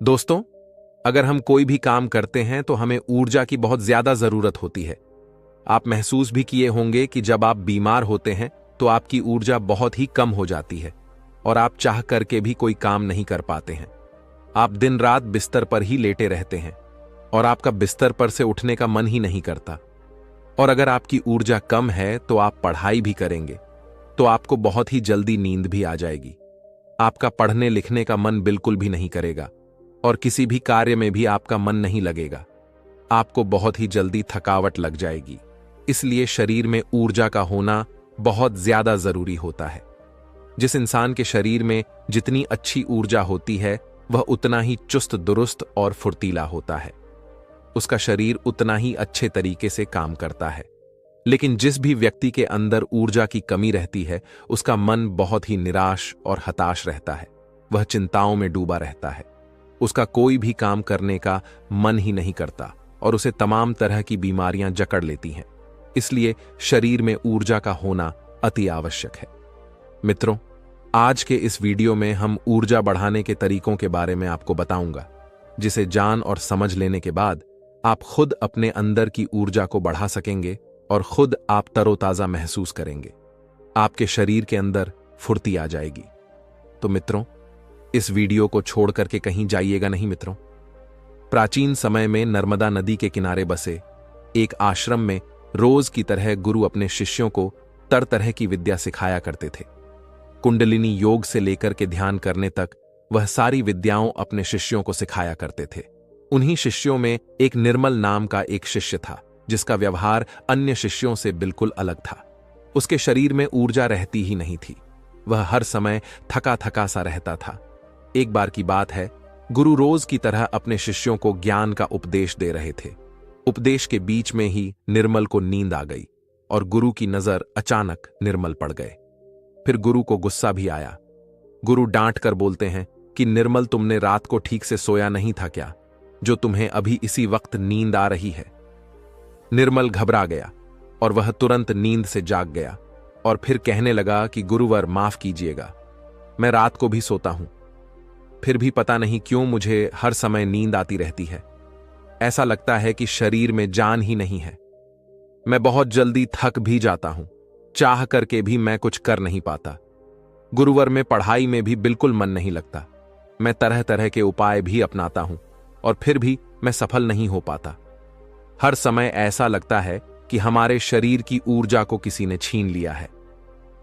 दोस्तों, अगर हम कोई भी काम करते हैं तो हमें ऊर्जा की बहुत ज्यादा जरूरत होती है। आप महसूस भी किए होंगे कि जब आप बीमार होते हैं तो आपकी ऊर्जा बहुत ही कम हो जाती है और आप चाह करके भी कोई काम नहीं कर पाते हैं। आप दिन रात बिस्तर पर ही लेटे रहते हैं और आपका बिस्तर पर से उठने का मन ही नहीं करता। और अगर आपकी ऊर्जा कम है तो आप पढ़ाई भी करेंगे तो आपको बहुत ही जल्दी नींद भी आ जाएगी। आपका पढ़ने लिखने का मन बिल्कुल भी नहीं करेगा और किसी भी कार्य में भी आपका मन नहीं लगेगा। आपको बहुत ही जल्दी थकावट लग जाएगी। इसलिए शरीर में ऊर्जा का होना बहुत ज्यादा जरूरी होता है। जिस इंसान के शरीर में जितनी अच्छी ऊर्जा होती है वह उतना ही चुस्त दुरुस्त और फुर्तीला होता है। उसका शरीर उतना ही अच्छे तरीके से काम करता है। लेकिन जिस भी व्यक्ति के अंदर ऊर्जा की कमी रहती है उसका मन बहुत ही निराश और हताश रहता है। वह चिंताओं में डूबा रहता है। उसका कोई भी काम करने का मन ही नहीं करता और उसे तमाम तरह की बीमारियां जकड़ लेती हैं। इसलिए शरीर में ऊर्जा का होना अति आवश्यक है। मित्रों, आज के इस वीडियो में हम ऊर्जा बढ़ाने के तरीकों के बारे में आपको बताऊंगा, जिसे जान और समझ लेने के बाद आप खुद अपने अंदर की ऊर्जा को बढ़ा सकेंगे और खुद आप तरोताजा महसूस करेंगे। आपके शरीर के अंदर फुर्ती आ जाएगी। तो मित्रों, इस वीडियो को छोड़ करके कहीं जाइएगा नहीं। मित्रों, प्राचीन समय में नर्मदा नदी के किनारे बसे एक आश्रम में रोज की तरह गुरु अपने शिष्यों को तरह तरह की विद्या सिखाया करते थे। कुंडलिनी योग से लेकर के ध्यान करने तक वह सारी विद्याओं अपने शिष्यों को सिखाया करते थे। उन्हीं शिष्यों में एक निर्मल नाम का एक शिष्य था जिसका व्यवहार अन्य शिष्यों से बिल्कुल अलग था। उसके शरीर में ऊर्जा रहती ही नहीं थी। वह हर समय थका थका सा रहता था। एक बार की बात है, गुरु रोज की तरह अपने शिष्यों को ज्ञान का उपदेश दे रहे थे। उपदेश के बीच में ही निर्मल को नींद आ गई और गुरु की नजर अचानक निर्मल पड़ गए। फिर गुरु को गुस्सा भी आया। गुरु डांट कर बोलते हैं कि निर्मल, तुमने रात को ठीक से सोया नहीं था क्या, जो तुम्हें अभी इसी वक्त नींद आ रही है। निर्मल घबरा गया और वह तुरंत नींद से जाग गया और फिर कहने लगा कि गुरुवर, माफ कीजिएगा, मैं रात को भी सोता हूं, फिर भी पता नहीं क्यों मुझे हर समय नींद आती रहती है। ऐसा लगता है कि शरीर में जान ही नहीं है। मैं बहुत जल्दी थक भी जाता हूं, चाह करके भी मैं कुछ कर नहीं पाता। गुरुवर, में पढ़ाई में भी बिल्कुल मन नहीं लगता। मैं तरह तरह के उपाय भी अपनाता हूं और फिर भी मैं सफल नहीं हो पाता। हर समय ऐसा लगता है कि हमारे शरीर की ऊर्जा को किसी ने छीन लिया है।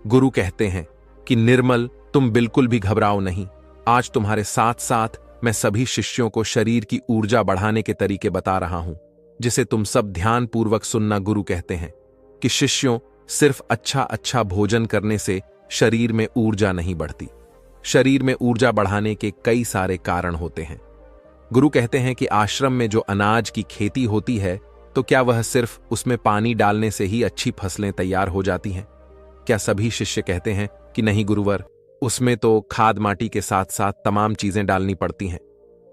गुरु कहते हैं कि निर्मल, तुम बिल्कुल भी घबराओ नहीं। आज तुम्हारे साथ साथ मैं सभी शिष्यों को शरीर की ऊर्जा बढ़ाने के तरीके बता रहा हूं, जिसे तुम सब ध्यान पूर्वक सुनना। गुरु कहते हैं कि शिष्यों, सिर्फ अच्छा भोजन करने से शरीर में ऊर्जा नहीं बढ़ती। शरीर में ऊर्जा बढ़ाने के कई सारे कारण होते हैं। गुरु कहते हैं कि आश्रम में जो अनाज की खेती होती है, तो क्या वह सिर्फ उसमें पानी डालने से ही अच्छी फसलें तैयार हो जाती हैं? क्या सभी शिष्य कहते हैं कि नहीं गुरुवर, उसमें तो खाद माटी के साथ साथ तमाम चीजें डालनी पड़ती हैं,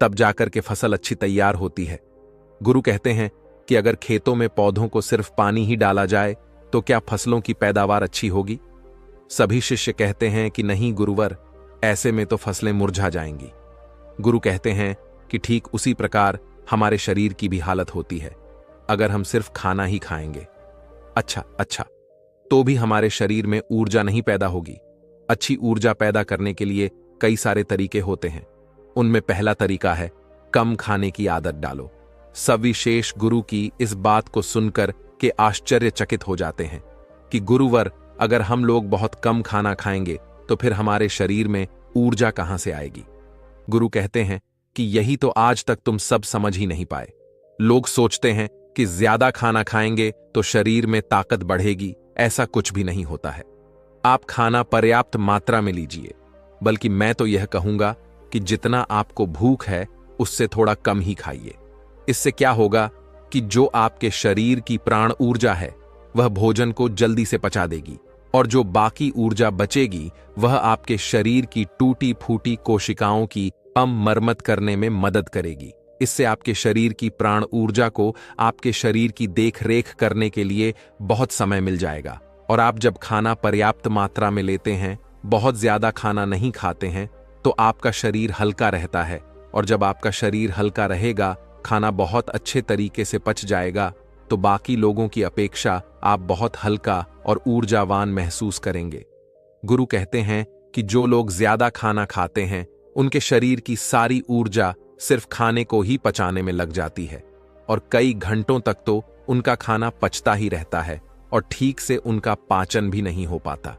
तब जाकर के फसल अच्छी तैयार होती है? गुरु कहते हैं कि अगर खेतों में पौधों को सिर्फ पानी ही डाला जाए तो क्या फसलों की पैदावार अच्छी होगी? सभी शिष्य कहते हैं कि नहीं गुरुवर, ऐसे में तो फसलें मुरझा जाएंगी। गुरु कहते हैं कि ठीक उसी प्रकार हमारे शरीर की भी हालत होती है। अगर हम सिर्फ खाना ही खाएंगे, अच्छा, तो भी हमारे शरीर में ऊर्जा नहीं पैदा होगी। अच्छी ऊर्जा पैदा करने के लिए कई सारे तरीके होते हैं। उनमें पहला तरीका है, कम खाने की आदत डालो। सविशेष गुरु की इस बात को सुनकर के आश्चर्यचकित हो जाते हैं कि गुरुवर, अगर हम लोग बहुत कम खाना खाएंगे तो फिर हमारे शरीर में ऊर्जा कहां से आएगी? गुरु कहते हैं कि यही तो आज तक तुम सब समझ ही नहीं पाए। लोग सोचते हैं कि ज्यादा खाना खाएंगे तो शरीर में ताकत बढ़ेगी। ऐसा कुछ भी नहीं होता है। आप खाना पर्याप्त मात्रा में लीजिए, बल्कि मैं तो यह कहूंगा कि जितना आपको भूख है उससे थोड़ा कम ही खाइए। इससे क्या होगा कि जो आपके शरीर की प्राण ऊर्जा है वह भोजन को जल्दी से पचा देगी और जो बाकी ऊर्जा बचेगी वह आपके शरीर की टूटी फूटी कोशिकाओं की मरम्मत करने में मदद करेगी। इससे आपके शरीर की प्राण ऊर्जा को आपके शरीर की देखरेख करने के लिए बहुत समय मिल जाएगा। और आप जब खाना पर्याप्त मात्रा में लेते हैं, बहुत ज्यादा खाना नहीं खाते हैं, तो आपका शरीर हल्का रहता है और जब आपका शरीर हल्का रहेगा, खाना बहुत अच्छे तरीके से पच जाएगा, तो बाकी लोगों की अपेक्षा आप बहुत हल्का और ऊर्जावान महसूस करेंगे। गुरु कहते हैं कि जो लोग ज्यादा खाना खाते हैं, उनके शरीर की सारी ऊर्जा सिर्फ खाने को ही पचाने में लग जाती है और कई घंटों तक तो उनका खाना पचता ही रहता है और ठीक से उनका पाचन भी नहीं हो पाता।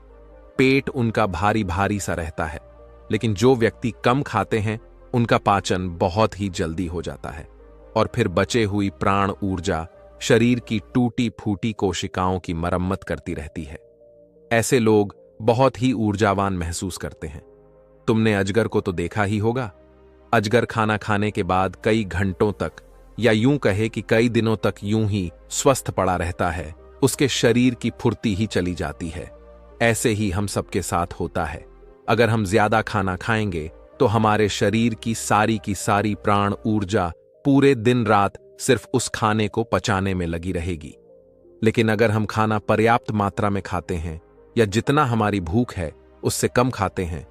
पेट उनका भारी भारी सा रहता है। लेकिन जो व्यक्ति कम खाते हैं, उनका पाचन बहुत ही जल्दी हो जाता है और फिर बचे हुई प्राण ऊर्जा शरीर की टूटी फूटी कोशिकाओं की मरम्मत करती रहती है। ऐसे लोग बहुत ही ऊर्जावान महसूस करते हैं। तुमने अजगर को तो देखा ही होगा। अजगर खाना खाने के बाद कई घंटों तक, या यूं कहे कि कई दिनों तक यूं ही स्वस्थ पड़ा रहता है। उसके शरीर की फुर्ती ही चली जाती है। ऐसे ही हम सबके साथ होता है। अगर हम ज्यादा खाना खाएंगे तो हमारे शरीर की सारी प्राण ऊर्जा पूरे दिन रात सिर्फ उस खाने को पचाने में लगी रहेगी। लेकिन अगर हम खाना पर्याप्त मात्रा में खाते हैं या जितना हमारी भूख है उससे कम खाते हैं,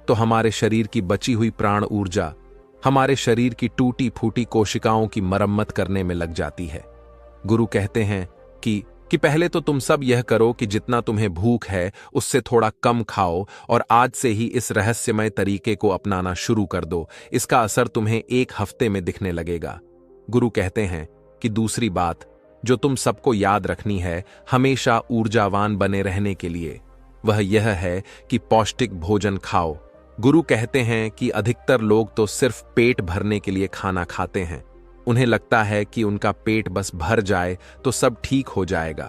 तो हमारे शरीर की बची हुई प्राण ऊर्जा हमारे शरीर की टूटी फूटी कोशिकाओं की मरम्मत करने में लग जाती है। गुरु कहते हैं कि पहले तो तुम सब यह करो कि जितना तुम्हें भूख है उससे थोड़ा कम खाओ और आज से ही इस रहस्यमय तरीके को अपनाना शुरू कर दो। इसका असर तुम्हें 1 हफ्ते में दिखने लगेगा। गुरु कहते हैं कि दूसरी बात जो तुम सबको याद रखनी है हमेशा ऊर्जावान बने रहने के लिए, वह यह है कि पौष्टिक भोजन खाओ। गुरु कहते हैं कि अधिकतर लोग तो सिर्फ पेट भरने के लिए खाना खाते हैं। उन्हें लगता है कि उनका पेट बस भर जाए तो सब ठीक हो जाएगा,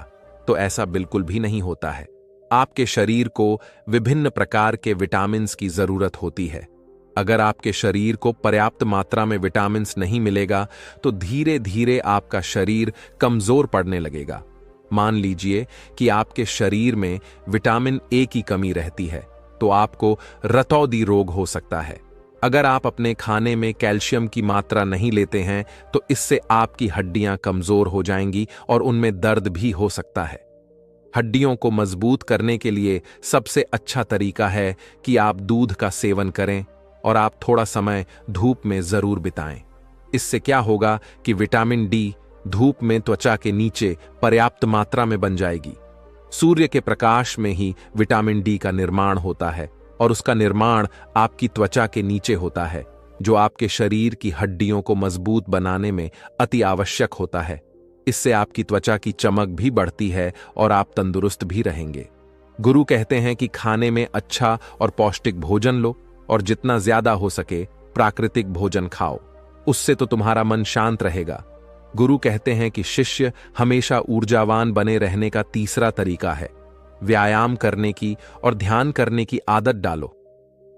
तो ऐसा बिल्कुल भी नहीं होता है। आपके शरीर को विभिन्न प्रकार के विटामिन्स की जरूरत होती है। अगर आपके शरीर को पर्याप्त मात्रा में विटामिन्स नहीं मिलेगा तो धीरे धीरे आपका शरीर कमजोर पड़ने लगेगा। मान लीजिए कि आपके शरीर में विटामिन ए की कमी रहती है, तो आपको रतौंधी रोग हो सकता है। अगर आप अपने खाने में कैल्शियम की मात्रा नहीं लेते हैं तो इससे आपकी हड्डियां कमजोर हो जाएंगी और उनमें दर्द भी हो सकता है। हड्डियों को मजबूत करने के लिए सबसे अच्छा तरीका है कि आप दूध का सेवन करें और आप थोड़ा समय धूप में जरूर बिताएं। इससे क्या होगा कि विटामिन डी धूप में त्वचा के नीचे पर्याप्त मात्रा में बन जाएगी। सूर्य के प्रकाश में ही विटामिन डी का निर्माण होता है और उसका निर्माण आपकी त्वचा के नीचे होता है, जो आपके शरीर की हड्डियों को मजबूत बनाने में अति आवश्यक होता है। इससे आपकी त्वचा की चमक भी बढ़ती है और आप तंदुरुस्त भी रहेंगे। गुरु कहते हैं कि खाने में अच्छा और पौष्टिक भोजन लो और जितना ज्यादा हो सके प्राकृतिक भोजन खाओ। उससे तो तुम्हारा मन शांत रहेगा। गुरु कहते हैं कि शिष्य हमेशा ऊर्जावान बने रहने का तीसरा तरीका है व्यायाम करने की और ध्यान करने की आदत डालो।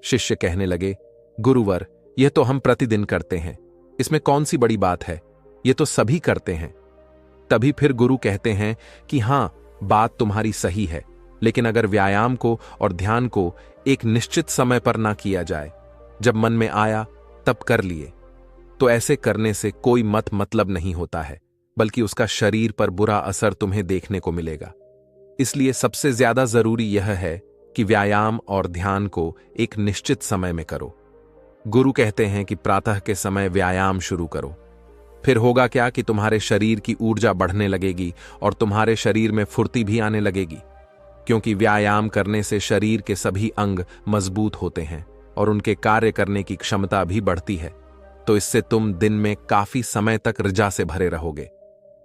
शिष्य कहने लगे, गुरुवर, यह तो हम प्रतिदिन करते हैं, इसमें कौन सी बड़ी बात है, यह तो सभी करते हैं। तभी फिर गुरु कहते हैं कि हां, बात तुम्हारी सही है, लेकिन अगर व्यायाम को और ध्यान को एक निश्चित समय पर ना किया जाए, जब मन में आया तब कर लिए, तो ऐसे करने से कोई मतलब नहीं होता है, बल्कि उसका शरीर पर बुरा असर तुम्हें देखने को मिलेगा। इसलिए सबसे ज्यादा जरूरी यह है कि व्यायाम और ध्यान को एक निश्चित समय में करो। गुरु कहते हैं कि प्रातः के समय व्यायाम शुरू करो। फिर होगा क्या कि तुम्हारे शरीर की ऊर्जा बढ़ने लगेगी और तुम्हारे शरीर में फुर्ती भी आने लगेगी, क्योंकि व्यायाम करने से शरीर के सभी अंग मजबूत होते हैं और उनके कार्य करने की क्षमता भी बढ़ती है। तो इससे तुम दिन में काफी समय तक ऊर्जा से भरे रहोगे,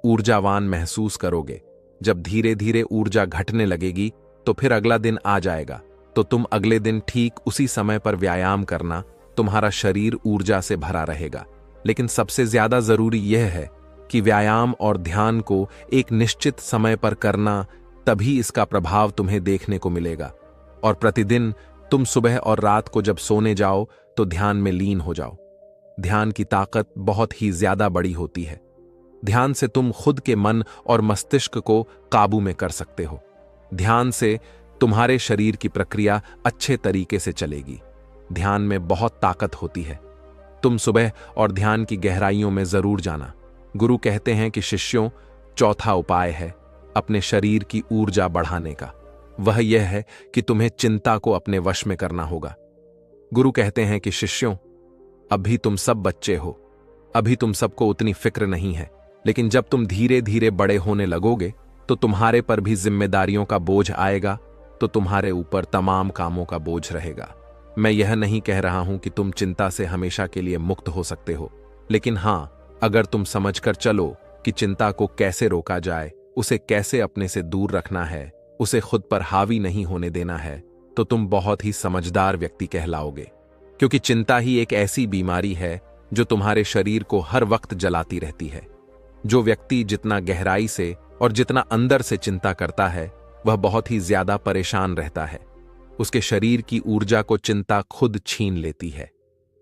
ऊर्जावान महसूस करोगे। जब धीरे धीरे ऊर्जा घटने लगेगी तो फिर अगला दिन आ जाएगा, तो तुम अगले दिन ठीक उसी समय पर व्यायाम करना, तुम्हारा शरीर ऊर्जा से भरा रहेगा। लेकिन सबसे ज्यादा जरूरी यह है कि व्यायाम और ध्यान को एक निश्चित समय पर करना, तभी इसका प्रभाव तुम्हें देखने को मिलेगा। और प्रतिदिन तुम सुबह और रात को जब सोने जाओ तो ध्यान में लीन हो जाओ। ध्यान की ताकत बहुत ही ज्यादा बड़ी होती है। ध्यान से तुम खुद के मन और मस्तिष्क को काबू में कर सकते हो। ध्यान से तुम्हारे शरीर की प्रक्रिया अच्छे तरीके से चलेगी। ध्यान में बहुत ताकत होती है। तुम सुबह और ध्यान की गहराइयों में जरूर जाना। गुरु कहते हैं कि शिष्यों, चौथा उपाय है अपने शरीर की ऊर्जा बढ़ाने का। वह यह है कि तुम्हें चिंता को अपने वश में करना होगा। गुरु कहते हैं कि शिष्यों, अभी तुम सब बच्चे हो, अभी तुम सबको उतनी फिक्र नहीं है, लेकिन जब तुम धीरे धीरे बड़े होने लगोगे तो तुम्हारे पर भी जिम्मेदारियों का बोझ आएगा, तो तुम्हारे ऊपर तमाम कामों का बोझ रहेगा। मैं यह नहीं कह रहा हूं कि तुम चिंता से हमेशा के लिए मुक्त हो सकते हो, लेकिन हां, अगर तुम समझकर चलो कि चिंता को कैसे रोका जाए, उसे कैसे अपने से दूर रखना है, उसे खुद पर हावी नहीं होने देना है, तो तुम बहुत ही समझदार व्यक्ति कहलाओगे। क्योंकि चिंता ही एक ऐसी बीमारी है जो तुम्हारे शरीर को हर वक्त जलाती रहती है। जो व्यक्ति जितना गहराई से और जितना अंदर से चिंता करता है, वह बहुत ही ज्यादा परेशान रहता है। उसके शरीर की ऊर्जा को चिंता खुद छीन लेती है,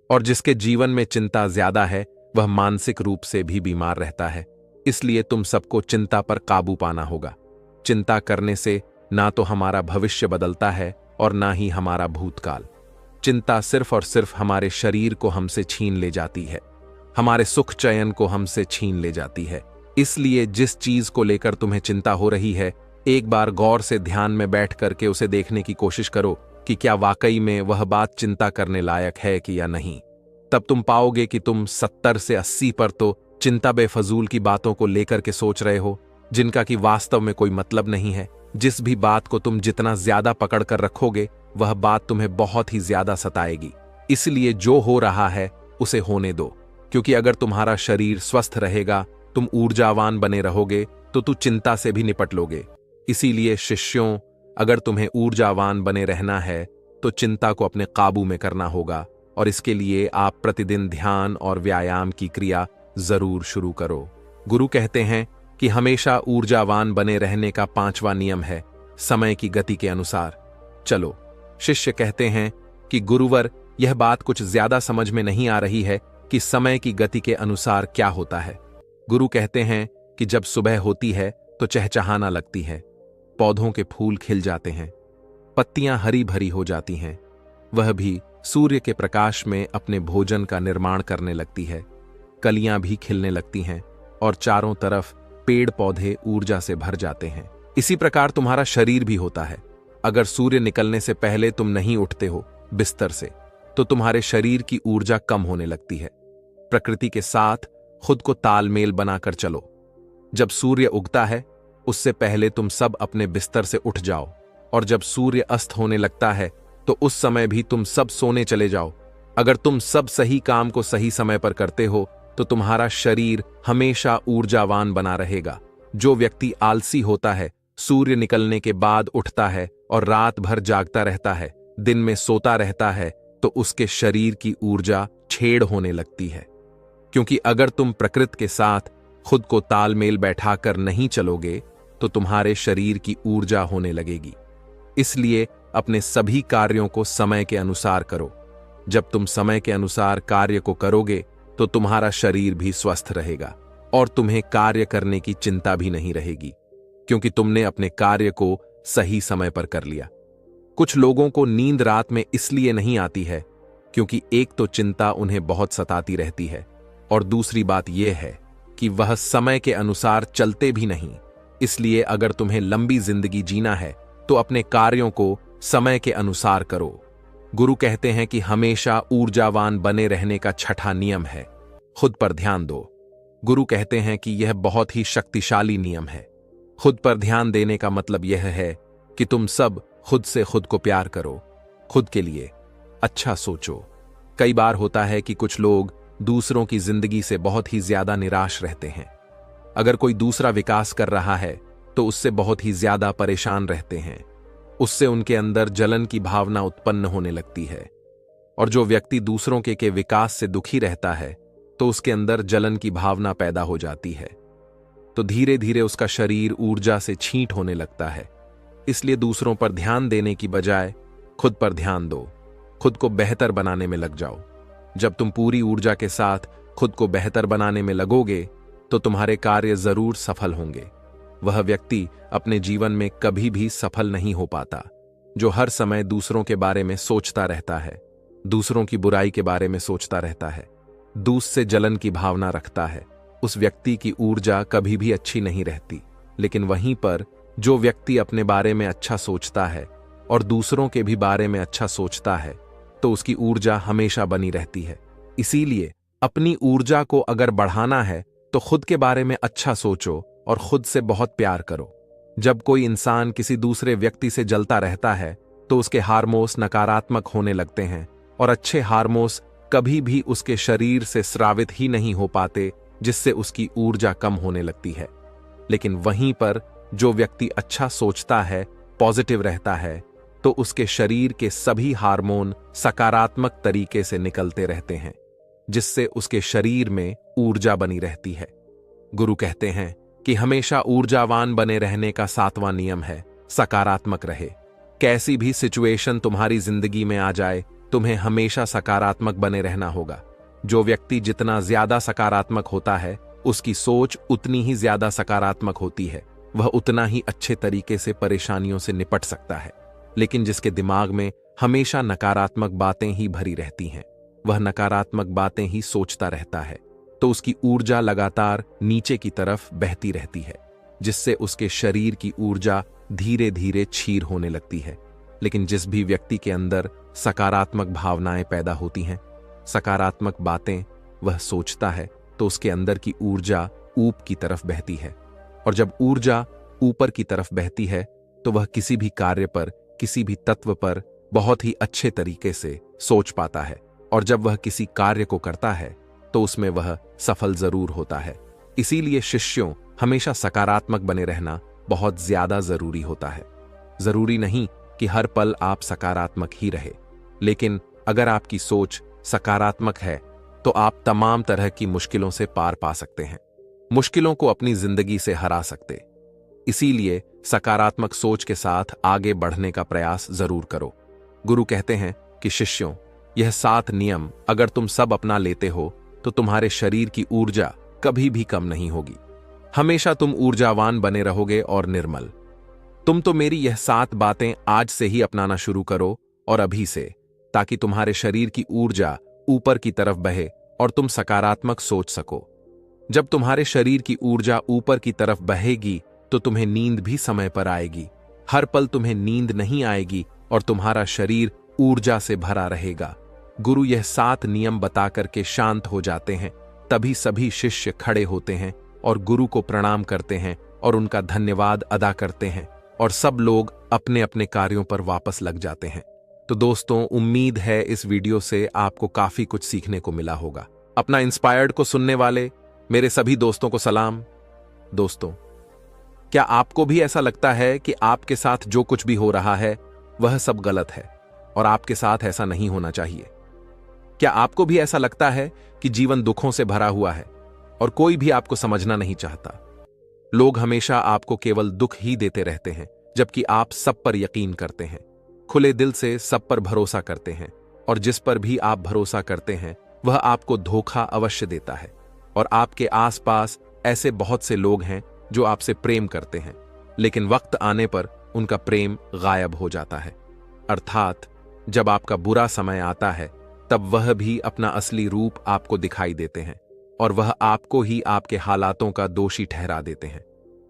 और जिसके जीवन में चिंता ज्यादा है वह मानसिक रूप से भी बीमार रहता है। इसलिए तुम सबको चिंता पर काबू पाना होगा। चिंता करने से ना तो हमारा भविष्य बदलता है और ना ही हमारा भूतकाल। चिंता सिर्फ और सिर्फ हमारे शरीर को हमसे छीन ले जाती है, हमारे सुख चयन को हमसे छीन ले जाती है। इसलिए जिस चीज को लेकर तुम्हें चिंता हो रही है, एक बार गौर से ध्यान में बैठ करके उसे देखने की कोशिश करो कि क्या वाकई में वह बात चिंता करने लायक है कि या नहीं। तब तुम पाओगे कि तुम 70 से 80 पर तो चिंता बेफजूल की बातों को लेकर के सोच रहे हो, जिनका कि वास्तव में कोई मतलब नहीं है। जिस भी बात को तुम जितना ज्यादा पकड़ कर रखोगे, वह बात तुम्हें बहुत ही ज्यादा सताएगी। इसलिए जो हो रहा है उसे होने दो, क्योंकि अगर तुम्हारा शरीर स्वस्थ रहेगा, तुम ऊर्जावान बने रहोगे, तो तू चिंता से भी निपट लोगे। इसीलिए शिष्यों, अगर तुम्हें ऊर्जावान बने रहना है तो चिंता को अपने काबू में करना होगा, और इसके लिए आप प्रतिदिन ध्यान और व्यायाम की क्रिया जरूर शुरू करो। गुरु कहते हैं कि हमेशा ऊर्जावान बने रहने का 5वां नियम है समय की गति के अनुसार चलो। शिष्य कहते हैं कि गुरुवर, यह बात कुछ ज्यादा समझ में नहीं आ रही है कि समय की गति के अनुसार क्या होता है। गुरु कहते हैं कि जब सुबह होती है तो चहचहाना लगती है, पौधों के फूल खिल जाते हैं, पत्तियां हरी भरी हो जाती हैं, वह भी सूर्य के प्रकाश में अपने भोजन का निर्माण करने लगती है, कलियां भी खिलने लगती हैं और चारों तरफ पेड़ पौधे ऊर्जा से भर जाते हैं। इसी प्रकार तुम्हारा शरीर भी होता है। अगर सूर्य निकलने से पहले तुम नहीं उठते हो बिस्तर से, तो तुम्हारे शरीर की ऊर्जा कम होने लगती है। प्रकृति के साथ खुद को तालमेल बनाकर चलो। जब सूर्य उगता है उससे पहले तुम सब अपने बिस्तर से उठ जाओ, और जब सूर्य अस्त होने लगता है तो उस समय भी तुम सब सोने चले जाओ। अगर तुम सब सही काम को सही समय पर करते हो तो तुम्हारा शरीर हमेशा ऊर्जावान बना रहेगा। जो व्यक्ति आलसी होता है, सूर्य निकलने के बाद उठता है और रात भर जागता रहता है, दिन में सोता रहता है, तो उसके शरीर की ऊर्जा छेड़ होने लगती है। क्योंकि अगर तुम प्रकृति के साथ खुद को तालमेल बैठाकर नहीं चलोगे तो तुम्हारे शरीर की ऊर्जा होने लगेगी। इसलिए अपने सभी कार्यों को समय के अनुसार करो। जब तुम समय के अनुसार कार्य को करोगे तो तुम्हारा शरीर भी स्वस्थ रहेगा और तुम्हें कार्य करने की चिंता भी नहीं रहेगी, क्योंकि तुमने अपने कार्य को सही समय पर कर लिया। कुछ लोगों को नींद रात में इसलिए नहीं आती है क्योंकि एक तो चिंता उन्हें बहुत सताती रहती है, और दूसरी बात यह है कि वह समय के अनुसार चलते भी नहीं। इसलिए अगर तुम्हें लंबी जिंदगी जीना है तो अपने कार्यों को समय के अनुसार करो। गुरु कहते हैं कि हमेशा ऊर्जावान बने रहने का 6ठा नियम है, खुद पर ध्यान दो। गुरु कहते हैं कि यह बहुत ही शक्तिशाली नियम है। खुद पर ध्यान देने का मतलब यह है कि तुम सब खुद से खुद को प्यार करो, खुद के लिए अच्छा सोचो। कई बार होता है कि कुछ लोग दूसरों की जिंदगी से बहुत ही ज्यादा निराश रहते हैं। अगर कोई दूसरा विकास कर रहा है तो उससे बहुत ही ज्यादा परेशान रहते हैं। उससे उनके अंदर जलन की भावना उत्पन्न होने लगती है, और जो व्यक्ति दूसरों के विकास से दुखी रहता है तो उसके अंदर जलन की भावना पैदा हो जाती है, तो धीरे धीरे उसका शरीर ऊर्जा से छींट होने लगता है। इसलिए दूसरों पर ध्यान देने की बजाय खुद पर ध्यान दो, खुद को बेहतर बनाने में लग जाओ। जब तुम पूरी ऊर्जा के साथ खुद को बेहतर बनाने में लगोगे तो तुम्हारे कार्य जरूर सफल होंगे। वह व्यक्ति अपने जीवन में कभी भी सफल नहीं हो पाता जो हर समय दूसरों के बारे में सोचता रहता है, दूसरों की बुराई के बारे में सोचता रहता है, दूसरे से जलन की भावना रखता है। उस व्यक्ति की ऊर्जा कभी भी अच्छी नहीं रहती। लेकिन वहीं पर जो व्यक्ति अपने बारे में अच्छा सोचता है और दूसरों के भी बारे में अच्छा सोचता है, तो उसकी ऊर्जा हमेशा बनी रहती है। इसीलिए अपनी ऊर्जा को अगर बढ़ाना है तो खुद के बारे में अच्छा सोचो और खुद से बहुत प्यार करो। जब कोई इंसान किसी दूसरे व्यक्ति से जलता रहता है तो उसके हार्मोन्स नकारात्मक होने लगते हैं और अच्छे हार्मोन्स कभी भी उसके शरीर से स्रावित ही नहीं हो पाते, जिससे उसकी ऊर्जा कम होने लगती है। लेकिन वहीं पर जो व्यक्ति अच्छा सोचता है, पॉजिटिव रहता है, तो उसके शरीर के सभी हार्मोन सकारात्मक तरीके से निकलते रहते हैं, जिससे उसके शरीर में ऊर्जा बनी रहती है। गुरु कहते हैं कि हमेशा ऊर्जावान बने रहने का 7वां नियम है सकारात्मक रहे। कैसी भी सिचुएशन तुम्हारी जिंदगी में आ जाए, तुम्हें हमेशा सकारात्मक बने रहना होगा। जो व्यक्ति जितना ज्यादा सकारात्मक होता है, उसकी सोच उतनी ही ज्यादा सकारात्मक होती है, वह उतना ही अच्छे तरीके से परेशानियों से निपट सकता है। लेकिन जिसके दिमाग में हमेशा नकारात्मक बातें ही भरी रहती हैं, वह नकारात्मक बातें ही सोचता रहता है, तो उसकी ऊर्जा लगातार नीचे की तरफ बहती रहती है, जिससे उसके शरीर की ऊर्जा धीरे धीरे क्षीण होने लगती है। लेकिन जिस भी व्यक्ति के अंदर सकारात्मक भावनाएं पैदा होती हैं, सकारात्मक बातें वह सोचता है, तो उसके अंदर की ऊर्जा ऊपर की तरफ बहती है। और जब ऊर्जा ऊपर की तरफ बहती है तो वह किसी भी कार्य पर, किसी भी तत्व पर बहुत ही अच्छे तरीके से सोच पाता है। और जब वह किसी कार्य को करता है तो उसमें वह सफल जरूर होता है। इसीलिए शिष्यों, हमेशा सकारात्मक बने रहना बहुत ज्यादा जरूरी होता है। जरूरी नहीं कि हर पल आप सकारात्मक ही रहे, लेकिन अगर आपकी सोच सकारात्मक है तो आप तमाम तरह की मुश्किलों से पार पा सकते हैं, मुश्किलों को अपनी जिंदगी से हरा सकते। इसीलिए सकारात्मक सोच के साथ आगे बढ़ने का प्रयास जरूर करो। गुरु कहते हैं कि शिष्यों, यह 7 नियम अगर तुम सब अपना लेते हो तो तुम्हारे शरीर की ऊर्जा कभी भी कम नहीं होगी। हमेशा तुम ऊर्जावान बने रहोगे और निर्मल। तुम तो मेरी यह 7 बातें आज से ही अपनाना शुरू करो, और अभी से, ताकि तुम्हारे शरीर की ऊर्जा ऊपर की तरफ बहे और तुम सकारात्मक सोच सको। जब तुम्हारे शरीर की ऊर्जा ऊपर की तरफ बहेगी तो तुम्हें नींद भी समय पर आएगी। हर पल तुम्हें नींद नहीं आएगी और तुम्हारा शरीर ऊर्जा से भरा रहेगा। गुरु यह 7 नियम बताकर के शांत हो जाते हैं। तभी सभी शिष्य खड़े होते हैं और गुरु को प्रणाम करते हैं और उनका धन्यवाद अदा करते हैं, और सब लोग अपने अपने कार्यों पर वापस लग जाते हैं। तो दोस्तों, उम्मीद है इस वीडियो से आपको काफी कुछ सीखने को मिला होगा। अपना इंस्पायर्ड को सुनने वाले मेरे सभी दोस्तों को सलाम। दोस्तों, क्या आपको भी ऐसा लगता है कि आपके साथ जो कुछ भी हो रहा है वह सब गलत है और आपके साथ ऐसा नहीं होना चाहिए? क्या आपको भी ऐसा लगता है कि जीवन दुखों से भरा हुआ है और कोई भी आपको समझना नहीं चाहता? लोग हमेशा आपको केवल दुख ही देते रहते हैं, जबकि आप सब पर यकीन करते हैं, खुले दिल से सब पर भरोसा करते हैं, और जिस पर भी आप भरोसा करते हैं वह आपको धोखा अवश्य देता है। और आपके आसपास ऐसे बहुत से लोग हैं जो आपसे प्रेम करते हैं, लेकिन वक्त आने पर उनका प्रेम गायब हो जाता है। अर्थात जब आपका बुरा समय आता है तब वह भी अपना असली रूप आपको दिखाई देते हैं, और वह आपको ही आपके हालातों का दोषी ठहरा देते हैं।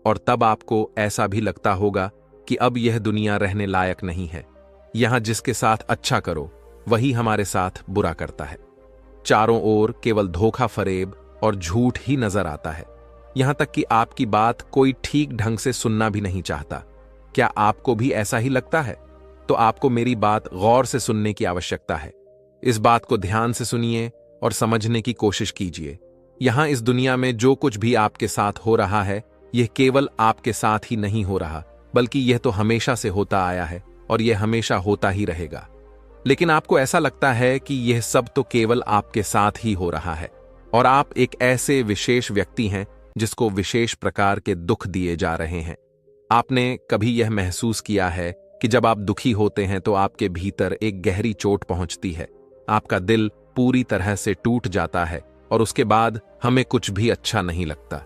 और तब आपको ऐसा भी लगता होगा कि अब यह दुनिया रहने लायक नहीं है। यहां जिसके साथ अच्छा करो वही हमारे साथ बुरा करता है। चारों ओर केवल धोखा फरेब और झूठ ही नजर आता है। यहां तक कि आपकी बात कोई ठीक ढंग से सुनना भी नहीं चाहता। क्या आपको भी ऐसा ही लगता है? तो आपको मेरी बात गौर से सुनने की आवश्यकता है। इस बात को ध्यान से सुनिए और समझने की कोशिश कीजिए। यहां इस दुनिया में जो कुछ भी आपके साथ हो रहा है, यह केवल आपके साथ ही नहीं हो रहा, बल्कि यह तो हमेशा से होता आया है और यह हमेशा होता ही रहेगा। लेकिन आपको ऐसा लगता है कि यह सब तो केवल आपके साथ ही हो रहा है, और आप एक ऐसे विशेष व्यक्ति हैं जिसको विशेष प्रकार के दुख दिए जा रहे हैं। आपने कभी यह महसूस किया है कि जब आप दुखी होते हैं तो आपके भीतर एक गहरी चोट पहुंचती है, आपका दिल पूरी तरह से टूट जाता है, और उसके बाद हमें कुछ भी अच्छा नहीं लगता,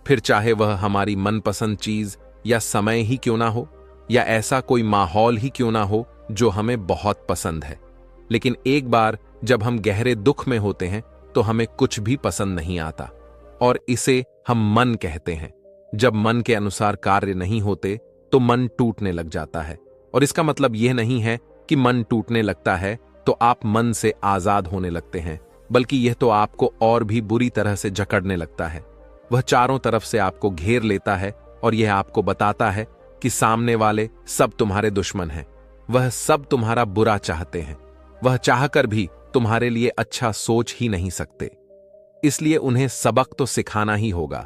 फिर चाहे वह हमारी मनपसंद चीज या समय ही क्यों ना हो, या ऐसा कोई माहौल ही क्यों ना हो जो हमें बहुत पसंद है। लेकिन एक बार जब हम गहरे दुख में होते हैं तो हमें कुछ भी पसंद नहीं आता, और इसे हम मन कहते हैं। जब मन के अनुसार कार्य नहीं होते तो मन टूटने लग जाता है। और इसका मतलब यह नहीं है कि मन टूटने लगता है तो आप मन से आजाद होने लगते हैं। बल्कि यह तो आपको और भी बुरी तरह से जकड़ने लगता है। वह चारों तरफ से आपको घेर लेता है और यह आपको बताता है कि सामने वाले सब तुम्हारे दुश्मन हैं। वह सब तुम्हारा बुरा चाहते हैं। वह चाहकर भी तुम्हारे लिए अच्छा सोच ही नहीं सकते। इसलिए उन्हें सबक तो सिखाना ही होगा।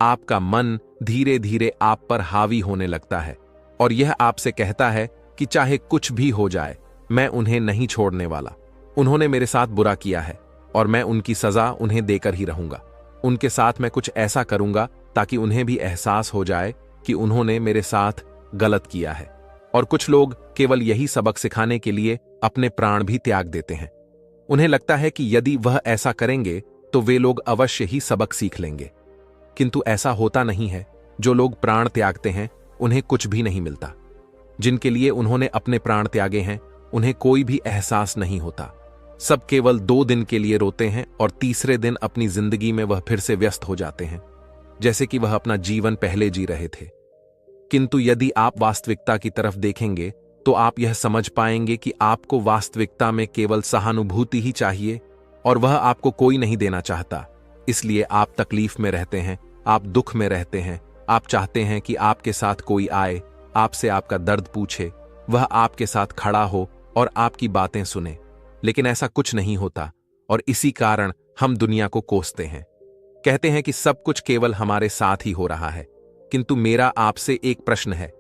आपका मन धीरे धीरे आप पर हावी होने लगता है और यह आपसे कहता है कि चाहे कुछ भी हो जाए, मैं उन्हें नहीं छोड़ने वाला। उन्होंने मेरे साथ बुरा किया है और मैं उनकी सजा उन्हें देकर ही रहूंगा। उनके साथ मैं कुछ ऐसा करूंगा ताकि उन्हें भी एहसास हो जाए कि उन्होंने मेरे साथ गलत किया है। और कुछ लोग केवल यही सबक सिखाने के लिए अपने प्राण भी त्याग देते हैं। उन्हें लगता है कि यदि वह ऐसा करेंगे तो वे लोग अवश्य ही सबक सीख लेंगे, किंतु ऐसा होता नहीं है। जो लोग प्राण त्यागते हैं उन्हें कुछ भी नहीं मिलता। जिनके लिए उन्होंने अपने प्राण त्यागे हैं उन्हें कोई भी एहसास नहीं होता। सब केवल 2 दिन के लिए रोते हैं और तीसरे दिन अपनी जिंदगी में वह फिर से व्यस्त हो जाते हैं, जैसे कि वह अपना जीवन पहले जी रहे थे। किंतु यदि आप वास्तविकता की तरफ देखेंगे तो आप यह समझ पाएंगे कि आपको वास्तविकता में केवल सहानुभूति ही चाहिए और वह आपको कोई नहीं देना चाहता। इसलिए आप तकलीफ में रहते हैं, आप दुख में रहते हैं। आप चाहते हैं कि आपके साथ कोई आए, आपसे आपका दर्द पूछे, वह आपके साथ खड़ा हो और आपकी बातें सुने, लेकिन ऐसा कुछ नहीं होता और इसी कारण हम दुनिया को कोसते हैं। कहते हैं कि सब कुछ केवल हमारे साथ ही हो रहा है। किंतु मेरा आपसे एक प्रश्न है,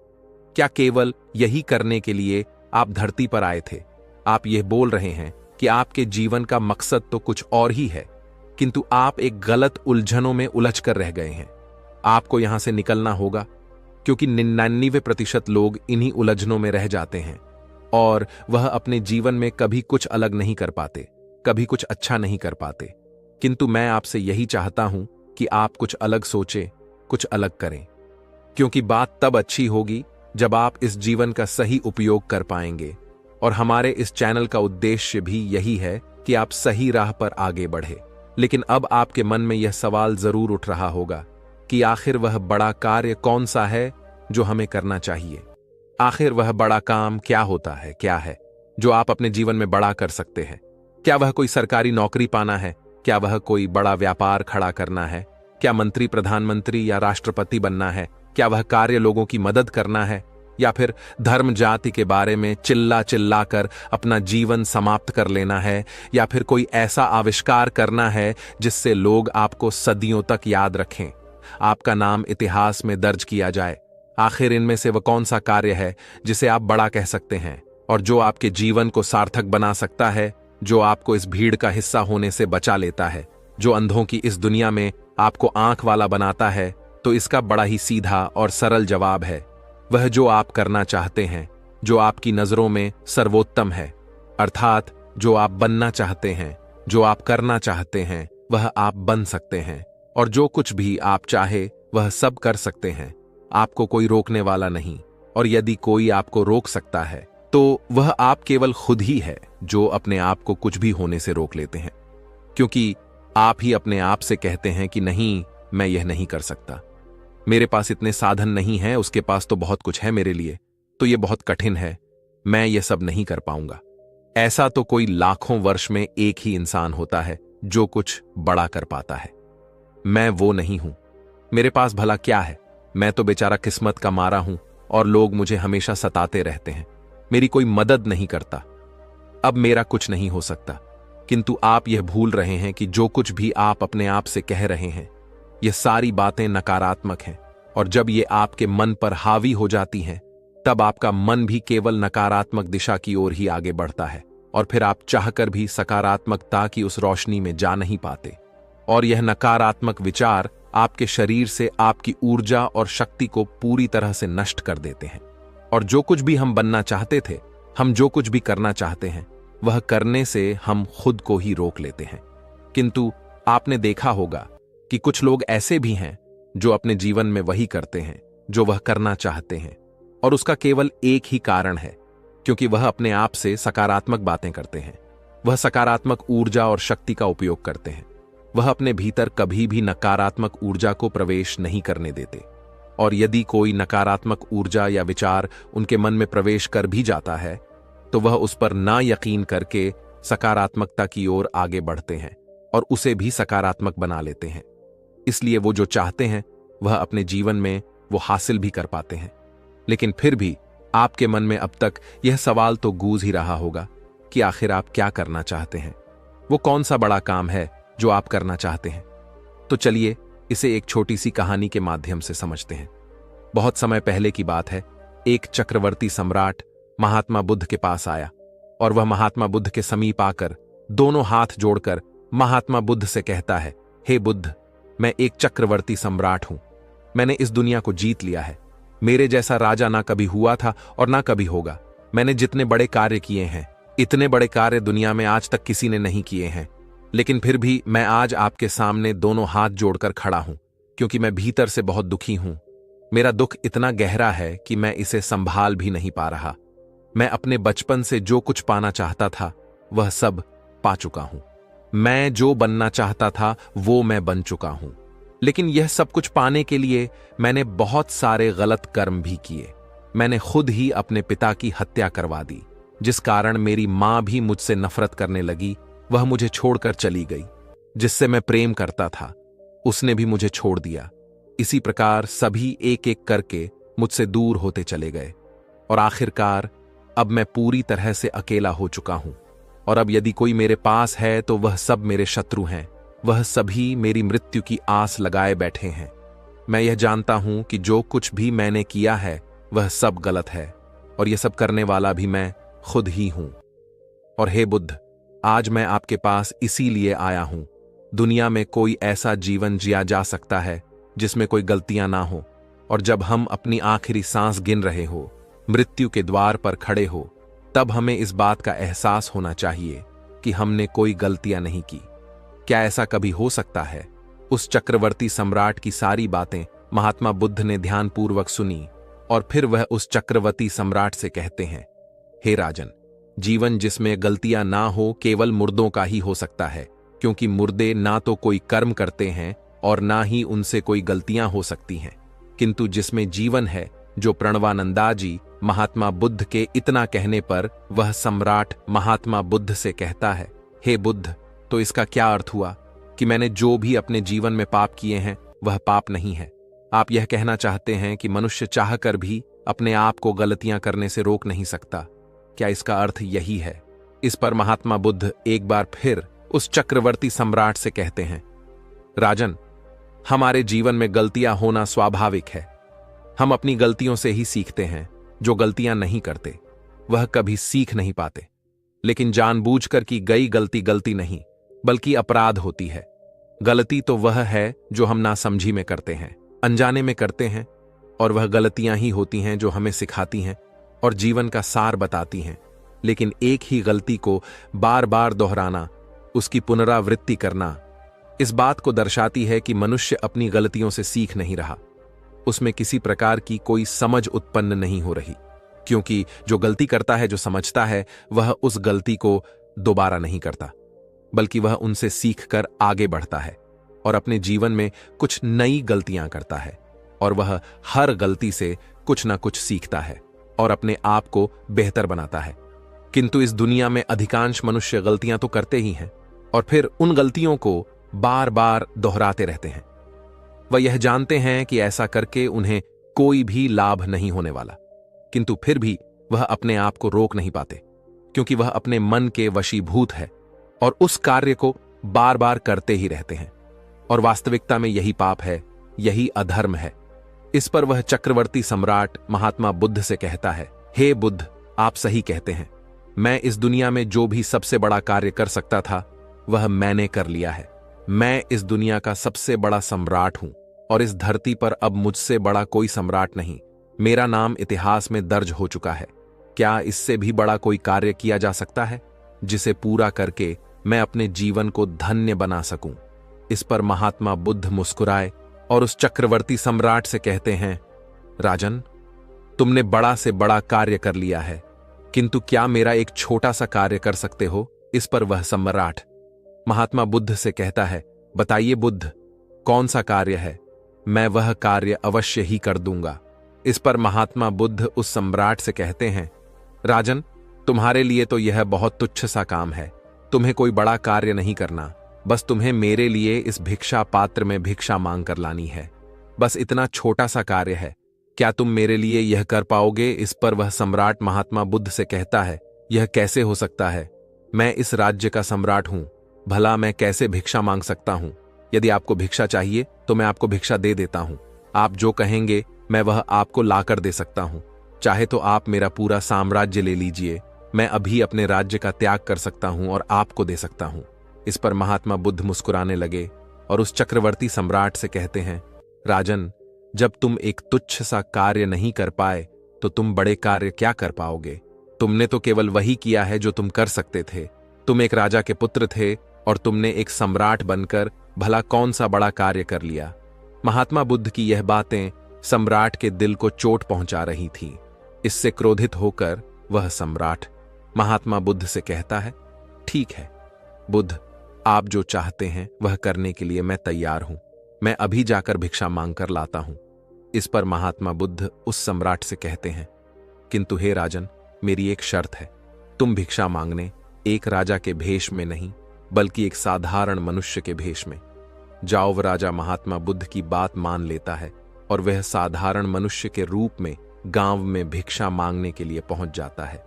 क्या केवल यही करने के लिए आप धरती पर आए थे? आप यह बोल रहे हैं कि आपके जीवन का मकसद तो कुछ और ही है, किंतु आप एक गलत उलझनों में उलझ कर रह गए हैं। आपको यहां से निकलना होगा, क्योंकि 99% लोग इन्हीं उलझनों में रह जाते हैं और वह अपने जीवन में कभी कुछ अलग नहीं कर पाते, कभी कुछ अच्छा नहीं कर पाते। किंतु मैं आपसे यही चाहता हूं कि आप कुछ अलग सोचें, कुछ अलग करें, क्योंकि बात तब अच्छी होगी जब आप इस जीवन का सही उपयोग कर पाएंगे। और हमारे इस चैनल का उद्देश्य भी यही है कि आप सही राह पर आगे बढ़े। लेकिन अब आपके मन में यह सवाल जरूर उठ रहा होगा कि आखिर वह बड़ा कार्य कौन सा है जो हमें करना चाहिए? आखिर वह बड़ा काम क्या होता है, क्या है जो आप अपने जीवन में बड़ा कर सकते हैं? क्या वह कोई सरकारी नौकरी पाना है? क्या वह कोई बड़ा व्यापार खड़ा करना है? क्या मंत्री, प्रधानमंत्री या राष्ट्रपति बनना है? क्या वह कार्य लोगों की मदद करना है? या फिर धर्म जाति के बारे में चिल्ला चिल्ला कर अपना जीवन समाप्त कर लेना है? या फिर कोई ऐसा आविष्कार करना है जिससे लोग आपको सदियों तक याद रखें, आपका नाम इतिहास में दर्ज किया जाए? आखिर इनमें से वह कौन सा कार्य है जिसे आप बड़ा कह सकते हैं और जो आपके जीवन को सार्थक बना सकता है, जो आपको इस भीड़ का हिस्सा होने से बचा लेता है, जो अंधों की इस दुनिया में आपको आंख वाला बनाता है? तो इसका बड़ा ही सीधा और सरल जवाब है, वह जो आप करना चाहते हैं, जो आपकी नजरों में सर्वोत्तम है, अर्थात जो आप बनना चाहते हैं, जो आप करना चाहते हैं, वह आप बन सकते हैं। और जो कुछ भी आप चाहे वह सब कर सकते हैं। आपको कोई रोकने वाला नहीं, और यदि कोई आपको रोक सकता है तो वह आप केवल खुद ही है जो अपने आप को कुछ भी होने से रोक लेते हैं, क्योंकि आप ही अपने आप से कहते हैं कि नहीं, मैं यह नहीं कर सकता, मेरे पास इतने साधन नहीं हैं, उसके पास तो बहुत कुछ है मेरे लिए, तो यह बहुत कठिन है, मैं यह सब नहीं कर पाऊंगा। ऐसा तो कोई लाखों वर्ष में एक ही इंसान होता है जो कुछ बड़ा कर पाता है। मैं वो नहीं हूं। मेरे पास भला क्या है? मैं तो बेचारा किस्मत का मारा हूं और लोग मुझे हमेशा सताते रहते हैं, मेरी कोई मदद नहीं करता। अब मेरा कुछ नहीं हो सकता। किंतु आप यह भूल रहे हैं कि जो कुछ भी आप अपने आप से कह रहे हैं, यह सारी बातें नकारात्मक हैं, और जब ये आपके मन पर हावी हो जाती हैं, तब आपका मन भी केवल नकारात्मक दिशा की ओर ही आगे बढ़ता है, और फिर आप चाहकर भी सकारात्मकता की उस रोशनी में जा नहीं पाते। और यह नकारात्मक विचार आपके शरीर से आपकी ऊर्जा और शक्ति को पूरी तरह से नष्ट कर देते हैं। और जो कुछ भी हम बनना चाहते थे, हम जो कुछ भी करना चाहते हैं, वह करने से हम खुद को ही रोक लेते हैं। किंतु आपने देखा होगा कि कुछ लोग ऐसे भी हैं जो अपने जीवन में वही करते हैं जो वह करना चाहते हैं, और उसका केवल एक ही कारण है, क्योंकि वह अपने आप से सकारात्मक बातें करते हैं। वह सकारात्मक ऊर्जा और शक्ति का उपयोग करते हैं। वह अपने भीतर कभी भी नकारात्मक ऊर्जा को प्रवेश नहीं करने देते, और यदि कोई नकारात्मक ऊर्जा या विचार उनके मन में प्रवेश कर भी जाता है तो वह उस पर ना यकीन करके सकारात्मकता की ओर आगे बढ़ते हैं, और उसे भी सकारात्मक बना लेते हैं। इसलिए वो जो चाहते हैं वह अपने जीवन में वो हासिल भी कर पाते हैं। लेकिन फिर भी आपके मन में अब तक यह सवाल तो गूंज ही रहा होगा कि आखिर आप क्या करना चाहते हैं, वो कौन सा बड़ा काम है जो आप करना चाहते हैं। तो चलिए इसे एक छोटी सी कहानी के माध्यम से समझते हैं। बहुत समय पहले की बात है, एक चक्रवर्ती सम्राट महात्मा बुद्ध के पास आया और वह महात्मा बुद्ध के समीप आकर दोनों हाथ जोड़कर महात्मा बुद्ध से कहता है, हे बुद्ध, मैं एक चक्रवर्ती सम्राट हूं। मैंने इस दुनिया को जीत लिया है। मेरे जैसा राजा ना कभी हुआ था और ना कभी होगा। मैंने जितने बड़े कार्य किए हैं, इतने बड़े कार्य दुनिया में आज तक किसी ने नहीं किए हैं। लेकिन फिर भी मैं आज आपके सामने दोनों हाथ जोड़कर खड़ा हूं, क्योंकि मैं भीतर से बहुत दुखी हूं। मेरा दुख इतना गहरा है कि मैं इसे संभाल भी नहीं पा रहा। मैं अपने बचपन से जो कुछ पाना चाहता था वह सब पा चुका हूं। मैं जो बनना चाहता था वो मैं बन चुका हूं। लेकिन यह सब कुछ पाने के लिए मैंने बहुत सारे गलत कर्म भी किए। मैंने खुद ही अपने पिता की हत्या करवा दी, जिस कारण मेरी मां भी मुझसे नफरत करने लगी। वह मुझे छोड़कर चली गई। जिससे मैं प्रेम करता था उसने भी मुझे छोड़ दिया। इसी प्रकार सभी एक एक करके मुझसे दूर होते चले गए और आखिरकार अब मैं पूरी तरह से अकेला हो चुका हूं। और अब यदि कोई मेरे पास है तो वह सब मेरे शत्रु हैं। वह सभी मेरी मृत्यु की आस लगाए बैठे हैं। मैं यह जानता हूं कि जो कुछ भी मैंने किया है वह सब गलत है और यह सब करने वाला भी मैं खुद ही हूं। और हे बुद्ध, आज मैं आपके पास इसीलिए आया हूं। दुनिया में कोई ऐसा जीवन जिया जा सकता है जिसमें कोई गलतियां ना हो, और जब हम अपनी आखिरी सांस गिन रहे हो, मृत्यु के द्वार पर खड़े हो, तब हमें इस बात का एहसास होना चाहिए कि हमने कोई गलतियां नहीं की। क्या ऐसा कभी हो सकता है? उस चक्रवर्ती सम्राट की सारी बातें महात्मा बुद्ध ने ध्यानपूर्वक सुनी और फिर वह उस चक्रवर्ती सम्राट से कहते हैं, हे राजन, जीवन जिसमें गलतियां ना हो केवल मुर्दों का ही हो सकता है, क्योंकि मुर्दे ना तो कोई कर्म करते हैं और ना ही उनसे कोई गलतियां हो सकती हैं। किंतु जिसमें जीवन है, जो प्रणवानंदा जी महात्मा बुद्ध के इतना कहने पर वह सम्राट महात्मा बुद्ध से कहता है, हे बुद्ध, तो इसका क्या अर्थ हुआ कि मैंने जो भी अपने जीवन में पाप किए हैं वह पाप नहीं है। आप यह कहना चाहते हैं कि मनुष्य चाहकर भी अपने आप को गलतियां करने से रोक नहीं सकता। क्या इसका अर्थ यही है? इस पर महात्मा बुद्ध एक बार फिर उस चक्रवर्ती सम्राट से कहते हैं, राजन, हमारे जीवन में गलतियां होना स्वाभाविक है। हम अपनी गलतियों से ही सीखते हैं। जो गलतियां नहीं करते वह कभी सीख नहीं पाते। लेकिन जानबूझकर की गई गलती गलती नहीं बल्कि अपराध होती है। गलती तो वह है जो हम नासमझी में करते हैं, अनजाने में करते हैं, और वह गलतियां ही होती हैं जो हमें सिखाती हैं और जीवन का सार बताती हैं। लेकिन एक ही गलती को बार बार दोहराना, उसकी पुनरावृत्ति करना, इस बात को दर्शाती है कि मनुष्य अपनी गलतियों से सीख नहीं रहा। उसमें किसी प्रकार की कोई समझ उत्पन्न नहीं हो रही, क्योंकि जो गलती करता है, जो समझता है, वह उस गलती को दोबारा नहीं करता, बल्कि वह उनसे सीखकर आगे बढ़ता है और अपने जीवन में कुछ नई गलतियां करता है। और वह हर गलती से कुछ ना कुछ सीखता है और अपने आप को बेहतर बनाता है। किंतु इस दुनिया में अधिकांश मनुष्य गलतियां तो करते ही हैं और फिर उन गलतियों को बार बार दोहराते रहते हैं। वह यह जानते हैं कि ऐसा करके उन्हें कोई भी लाभ नहीं होने वाला, किंतु फिर भी वह अपने आप को रोक नहीं पाते, क्योंकि वह अपने मन के वशीभूत है और उस कार्य को बार बार करते ही रहते हैं। और वास्तविकता में यही पाप है, यही अधर्म है। इस पर वह चक्रवर्ती सम्राट महात्मा बुद्ध से कहता है, हे बुद्ध, आप सही कहते हैं। मैं इस दुनिया में जो भी सबसे बड़ा कार्य कर सकता था वह मैंने कर लिया है। मैं इस दुनिया का सबसे बड़ा सम्राट हूं और इस धरती पर अब मुझसे बड़ा कोई सम्राट नहीं। मेरा नाम इतिहास में दर्ज हो चुका है। क्या इससे भी बड़ा कोई कार्य किया जा सकता है जिसे पूरा करके मैं अपने जीवन को धन्य बना सकूं? इस पर महात्मा बुद्ध मुस्कुराए और उस चक्रवर्ती सम्राट से कहते हैं, राजन, तुमने बड़ा से बड़ा कार्य कर लिया है, किंतु क्या मेरा एक छोटा सा कार्य कर सकते हो? इस पर वह सम्राट महात्मा बुद्ध से कहता है, बताइए बुद्ध, कौन सा कार्य है? मैं वह कार्य अवश्य ही कर दूंगा। इस पर महात्मा बुद्ध उस सम्राट से कहते हैं, राजन, तुम्हारे लिए तो यह बहुत तुच्छ सा काम है। तुम्हें कोई बड़ा कार्य नहीं करना, बस तुम्हें मेरे लिए इस भिक्षा पात्र में भिक्षा मांग कर लानी है। बस इतना छोटा सा कार्य है, क्या तुम मेरे लिए यह कर पाओगे? इस पर वह सम्राट महात्मा बुद्ध से कहता है, यह कैसे हो सकता है? मैं इस राज्य का सम्राट हूं, भला मैं कैसे भिक्षा मांग सकता हूं? यदि आपको भिक्षा चाहिए तो मैं आपको भिक्षा दे देता हूं। आप जो कहेंगे मैं वह आपको लाकर दे सकता हूं। चाहे तो आप मेरा पूरा साम्राज्य ले लीजिए, मैं अभी अपने राज्य का त्याग कर सकता हूं और आपको दे सकता हूं। इस पर महात्मा बुद्ध मुस्कुराने लगे और उस चक्रवर्ती सम्राट से कहते हैं, राजन, जब तुम एक तुच्छ सा कार्य नहीं कर पाए तो तुम बड़े कार्य क्या कर पाओगे? तुमने तो केवल वही किया है जो तुम कर सकते थे। तुम एक राजा के पुत्र थे और तुमने एक सम्राट बनकर भला कौन सा बड़ा कार्य कर लिया? महात्मा बुद्ध की यह बातें सम्राट के दिल को चोट पहुंचा रही थीं। इससे क्रोधित होकर वह सम्राट महात्मा बुद्ध से कहता है, ठीक है बुद्ध, आप जो चाहते हैं वह करने के लिए मैं तैयार हूं। मैं अभी जाकर भिक्षा मांगकर लाता हूं। इस पर महात्मा बुद्ध उस सम्राट से कहते हैं, किंतु हे राजन, मेरी एक शर्त है। तुम भिक्षा मांगने एक राजा के भेष में नहीं बल्कि एक साधारण मनुष्य के भेष में जाओ। वह राजा महात्मा बुद्ध की बात मान लेता है और वह साधारण मनुष्य के रूप में गांव में भिक्षा मांगने के लिए पहुंच जाता है।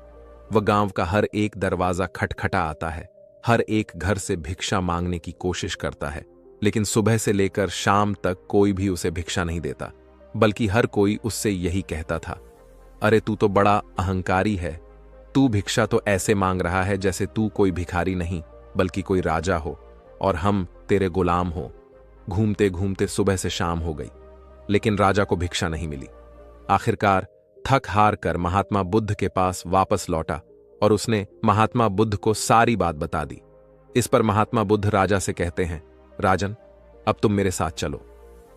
वह गांव का हर एक दरवाजा खटखटा आता है, हर एक घर से भिक्षा मांगने की कोशिश करता है, लेकिन सुबह से लेकर शाम तक कोई भी उसे भिक्षा नहीं देता, बल्कि हर कोई उससे यही कहता था, अरे तू तो बड़ा अहंकारी है, तू भिक्षा तो ऐसे मांग रहा है जैसे तू कोई भिखारी नहीं बल्कि कोई राजा हो और हम तेरे गुलाम हो। घूमते घूमते सुबह से शाम हो गई, लेकिन राजा को भिक्षा नहीं मिली। आखिरकार थक हार कर महात्मा बुद्ध के पास वापस लौटा और उसने महात्मा बुद्ध को सारी बात बता दी। इस पर महात्मा बुद्ध राजा से कहते हैं, राजन, अब तुम मेरे साथ चलो।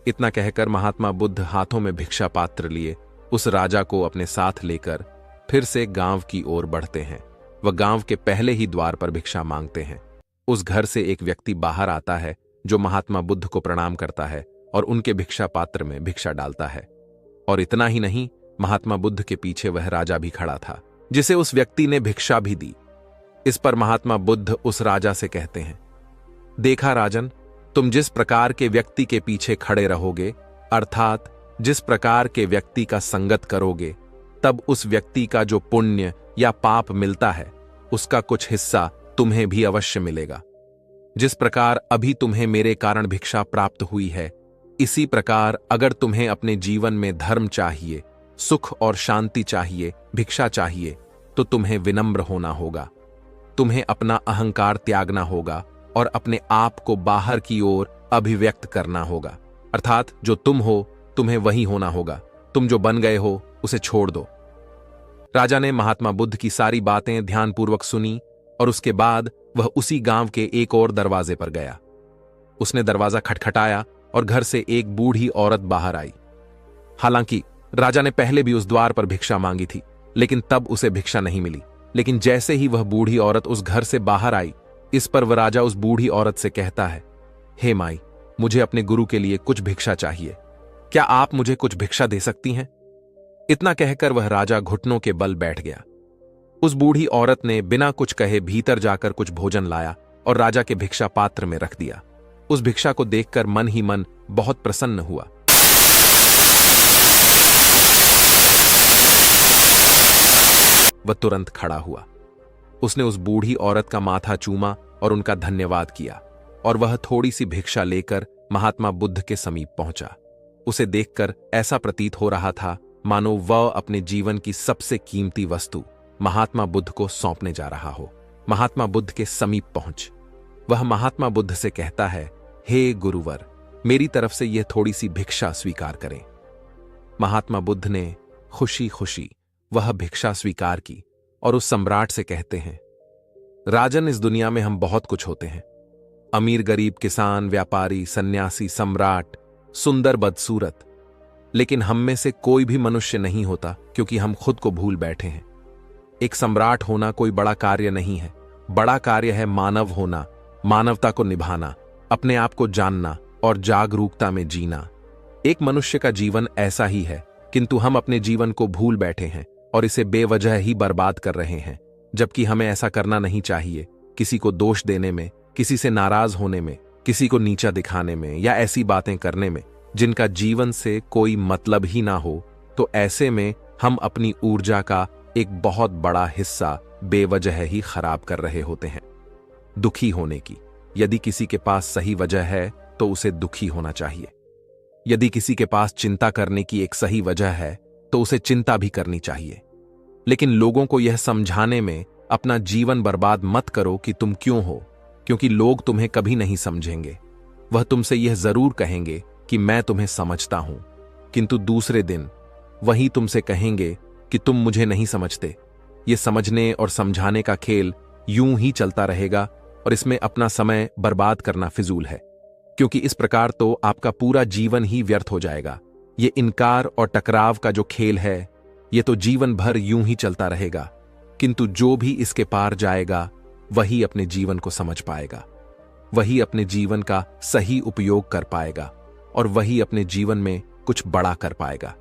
इतना कहकर महात्मा बुद्ध हाथों में भिक्षा पात्र लिए उस राजा को अपने साथ लेकर फिर से गांव की ओर बढ़ते हैं। वह गांव के पहले ही द्वार पर भिक्षा मांगते हैं। उस घर से एक व्यक्ति बाहर आता है जो महात्मा बुद्ध को प्रणाम करता है और उनके भिक्षा पात्र में भिक्षा डालता है। और इतना ही नहीं, महात्मा बुद्ध के पीछे वह राजा भी खड़ा था जिसे उस व्यक्ति ने भिक्षा भी दी। इस पर महात्मा बुद्ध उस राजा से कहते हैं, देखा राजन, तुम जिस प्रकार के व्यक्ति के पीछे खड़े रहोगे, अर्थात जिस प्रकार के व्यक्ति का संगत करोगे, तब उस व्यक्ति का जो पुण्य या पाप मिलता है उसका कुछ हिस्सा तुम्हें भी अवश्य मिलेगा। जिस प्रकार अभी तुम्हें मेरे कारण भिक्षा प्राप्त हुई है, इसी प्रकार अगर तुम्हें अपने जीवन में धर्म चाहिए, सुख और शांति चाहिए, भिक्षा चाहिए, तो तुम्हें विनम्र होना होगा। तुम्हें अपना अहंकार त्यागना होगा और अपने आप को बाहर की ओर अभिव्यक्त करना होगा। अर्थात जो तुम हो तुम्हें वही होना होगा, तुम जो बन गए हो उसे छोड़ दो। राजा ने महात्मा बुद्ध की सारी बातें ध्यानपूर्वक सुनी और उसके बाद वह उसी गांव के एक और दरवाजे पर गया। उसने दरवाजा खटखटाया और घर से एक बूढ़ी औरत बाहर आई। हालांकि राजा ने पहले भी उस द्वार पर भिक्षा मांगी थी, लेकिन तब उसे भिक्षा नहीं मिली। लेकिन जैसे ही वह बूढ़ी औरत उस घर से बाहर आई, इस पर वह राजा उस बूढ़ी औरत से कहता है, हे माई, मुझे अपने गुरु के लिए कुछ भिक्षा चाहिए, क्या आप मुझे कुछ भिक्षा दे सकती हैं? इतना कहकर वह राजा घुटनों के बल बैठ गया। उस बूढ़ी औरत ने बिना कुछ कहे भीतर जाकर कुछ भोजन लाया और राजा के भिक्षा पात्र में रख दिया। उस भिक्षा को देखकर मन ही मन बहुत प्रसन्न हुआ। वह तुरंत खड़ा हुआ। उसने उस बूढ़ी औरत का माथा चूमा और उनका धन्यवाद किया और वह थोड़ी सी भिक्षा लेकर महात्मा बुद्ध के समीप पहुंचा। उसे देखकर ऐसा प्रतीत हो रहा था मानो वह अपने जीवन की सबसे कीमती वस्तु महात्मा बुद्ध को सौंपने जा रहा हो। महात्मा बुद्ध के समीप पहुंच वह महात्मा बुद्ध से कहता है, हे गुरुवर, मेरी तरफ से यह थोड़ी सी भिक्षा स्वीकार करें। महात्मा बुद्ध ने खुशी खुशी वह भिक्षा स्वीकार की और उस सम्राट से कहते हैं, राजन, इस दुनिया में हम बहुत कुछ होते हैं, अमीर गरीब, किसान, व्यापारी, सन्यासी, सम्राट, सुंदर बदसूरत, लेकिन हम में से कोई भी मनुष्य नहीं होता क्योंकि हम खुद को भूल बैठे हैं। एक सम्राट होना कोई बड़ा कार्य नहीं है, बड़ा कार्य है मानव होना, मानवता को निभाना, अपने आप को जानना और जागरूकता में जीना। एक मनुष्य का जीवन ऐसा ही है, किंतु हम अपने जीवन को भूल बैठे हैं और इसे बेवजह ही बर्बाद कर रहे हैं, जबकि हमें ऐसा करना नहीं चाहिए। किसी को दोष देने में, किसी से नाराज होने में, किसी को नीचा दिखाने में या ऐसी बातें करने में जिनका जीवन से कोई मतलब ही ना हो, तो ऐसे में हम अपनी ऊर्जा का एक बहुत बड़ा हिस्सा बेवजह ही खराब कर रहे होते हैं। दुखी होने की, यदि किसी के पास सही वजह है तो उसे दुखी होना चाहिए। यदि किसी के पास चिंता करने की एक सही वजह है तो उसे चिंता भी करनी चाहिए। लेकिन लोगों को यह समझाने में अपना जीवन बर्बाद मत करो कि तुम क्यों हो, क्योंकि लोग तुम्हें कभी नहीं समझेंगे। वह तुमसे यह जरूर कहेंगे कि मैं तुम्हें समझता हूं, किंतु दूसरे दिन वही तुमसे कहेंगे कि तुम मुझे नहीं समझते। ये समझने और समझाने का खेल यूं ही चलता रहेगा और इसमें अपना समय बर्बाद करना फिजूल है, क्योंकि इस प्रकार तो आपका पूरा जीवन ही व्यर्थ हो जाएगा। ये इनकार और टकराव का जो खेल है, ये तो जीवन भर यूं ही चलता रहेगा, किंतु जो भी इसके पार जाएगा वही अपने जीवन को समझ पाएगा, वही अपने जीवन का सही उपयोग कर पाएगा और वही अपने जीवन में कुछ बड़ा कर पाएगा।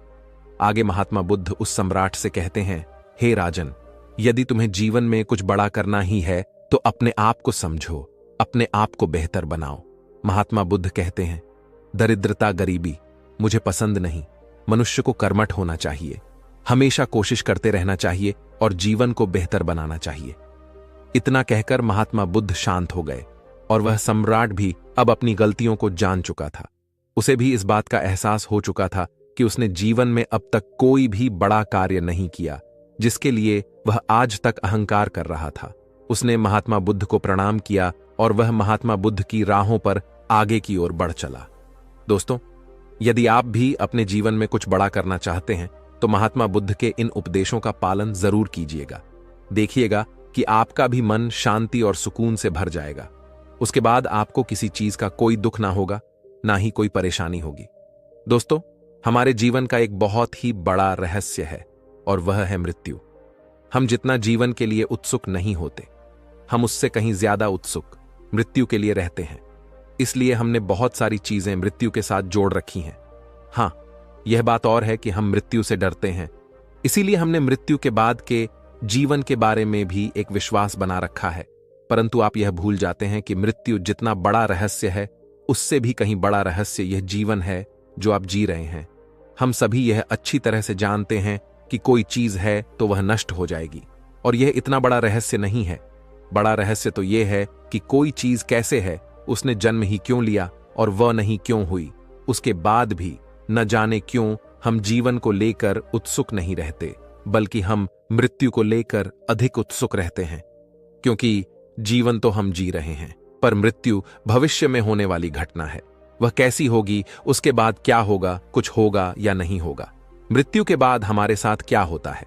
आगे महात्मा बुद्ध उस सम्राट से कहते हैं, हे राजन, यदि तुम्हें जीवन में कुछ बड़ा करना ही है तो अपने आप को समझो, अपने आप को बेहतर बनाओ। महात्मा बुद्ध कहते हैं, दरिद्रता गरीबी मुझे पसंद नहीं। मनुष्य को कर्मठ होना चाहिए, हमेशा कोशिश करते रहना चाहिए और जीवन को बेहतर बनाना चाहिए। इतना कहकर महात्मा बुद्ध शांत हो गए और वह सम्राट भी अब अपनी गलतियों को जान चुका था। उसे भी इस बात का एहसास हो चुका था कि उसने जीवन में अब तक कोई भी बड़ा कार्य नहीं किया जिसके लिए वह आज तक अहंकार कर रहा था। उसने महात्मा बुद्ध को प्रणाम किया और वह महात्मा बुद्ध की राहों पर आगे की ओर बढ़ चला। दोस्तों, यदि आप भी अपने जीवन में कुछ बड़ा करना चाहते हैं तो महात्मा बुद्ध के इन उपदेशों का पालन जरूर कीजिएगा। देखिएगा कि आपका भी मन शांति और सुकून से भर जाएगा। उसके बाद आपको किसी चीज का कोई दुख ना होगा, ना ही कोई परेशानी होगी। दोस्तों, हमारे जीवन का एक बहुत ही बड़ा रहस्य है और वह है मृत्यु। हम जितना जीवन के लिए उत्सुक नहीं होते, हम उससे कहीं ज्यादा उत्सुक मृत्यु के लिए रहते हैं। इसलिए हमने बहुत सारी चीजें मृत्यु के साथ जोड़ रखी हैं। हां, यह बात और है कि हम मृत्यु से डरते हैं, इसीलिए हमने मृत्यु के बाद के जीवन के बारे में भी एक विश्वास बना रखा है। परंतु आप यह भूल जाते हैं कि मृत्यु जितना बड़ा रहस्य है, उससे भी कहीं बड़ा रहस्य यह जीवन है जो आप जी रहे हैं। हम सभी यह अच्छी तरह से जानते हैं कि कोई चीज है तो वह नष्ट हो जाएगी, और यह इतना बड़ा रहस्य नहीं है। बड़ा रहस्य तो यह है कि कोई चीज कैसे है, उसने जन्म ही क्यों लिया और वह नहीं क्यों हुई। उसके बाद भी न जाने क्यों हम जीवन को लेकर उत्सुक नहीं रहते, बल्कि हम मृत्यु को लेकर अधिक उत्सुक रहते हैं। क्योंकि जीवन तो हम जी रहे हैं, पर मृत्यु भविष्य में होने वाली घटना है। वह कैसी होगी, उसके बाद क्या होगा, कुछ होगा या नहीं होगा, मृत्यु के बाद हमारे साथ क्या होता है,